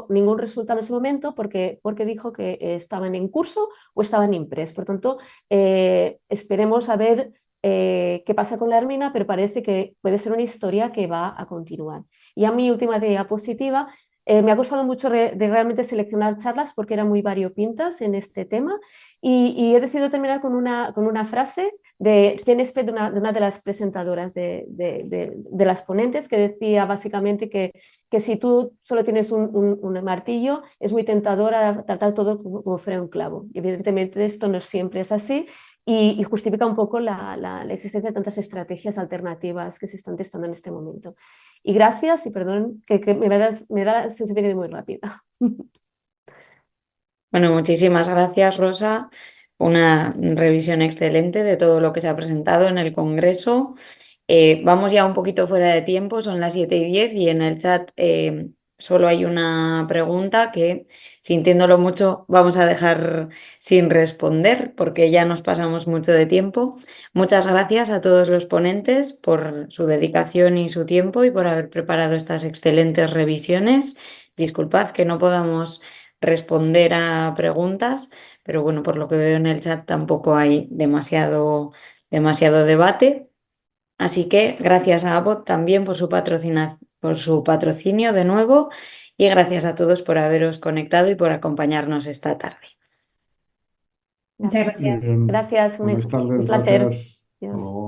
ningún resultado en ese momento porque dijo que estaban en curso o estaban impress. Por tanto, esperemos a ver qué pasa con la armina, pero parece que puede ser una historia que va a continuar. Y a mi última diapositiva, me ha costado mucho realmente seleccionar charlas porque eran muy variopintas en este tema y he decidido terminar con una frase de Jen Speth, de una de las presentadoras de las ponentes, que decía básicamente que si tú solo tienes un martillo es muy tentador a tratar todo como fuera un clavo. Y evidentemente esto no siempre es así y justifica un poco la existencia de tantas estrategias alternativas que se están testando en este momento. Y gracias y perdón que me da la sensación de que voy muy rápida. Bueno, muchísimas gracias, Rosa. Una revisión excelente de todo lo que se ha presentado en el Congreso. Vamos ya un poquito fuera de tiempo, son las 7:10 y en el chat solo hay una pregunta que, sintiéndolo mucho, vamos a dejar sin responder porque ya nos pasamos mucho de tiempo. Muchas gracias a todos los ponentes por su dedicación y su tiempo y por haber preparado estas excelentes revisiones. disculpad que no podamos responder a preguntas, pero bueno, por lo que veo en el chat tampoco hay demasiado debate. Así que gracias a Abbott también por su patrocinio de nuevo, y gracias a todos por haberos conectado y por acompañarnos esta tarde. Muchas gracias. Muy bien. Gracias, Buenas tardes, un placer. gracias. Hasta Adiós. luego.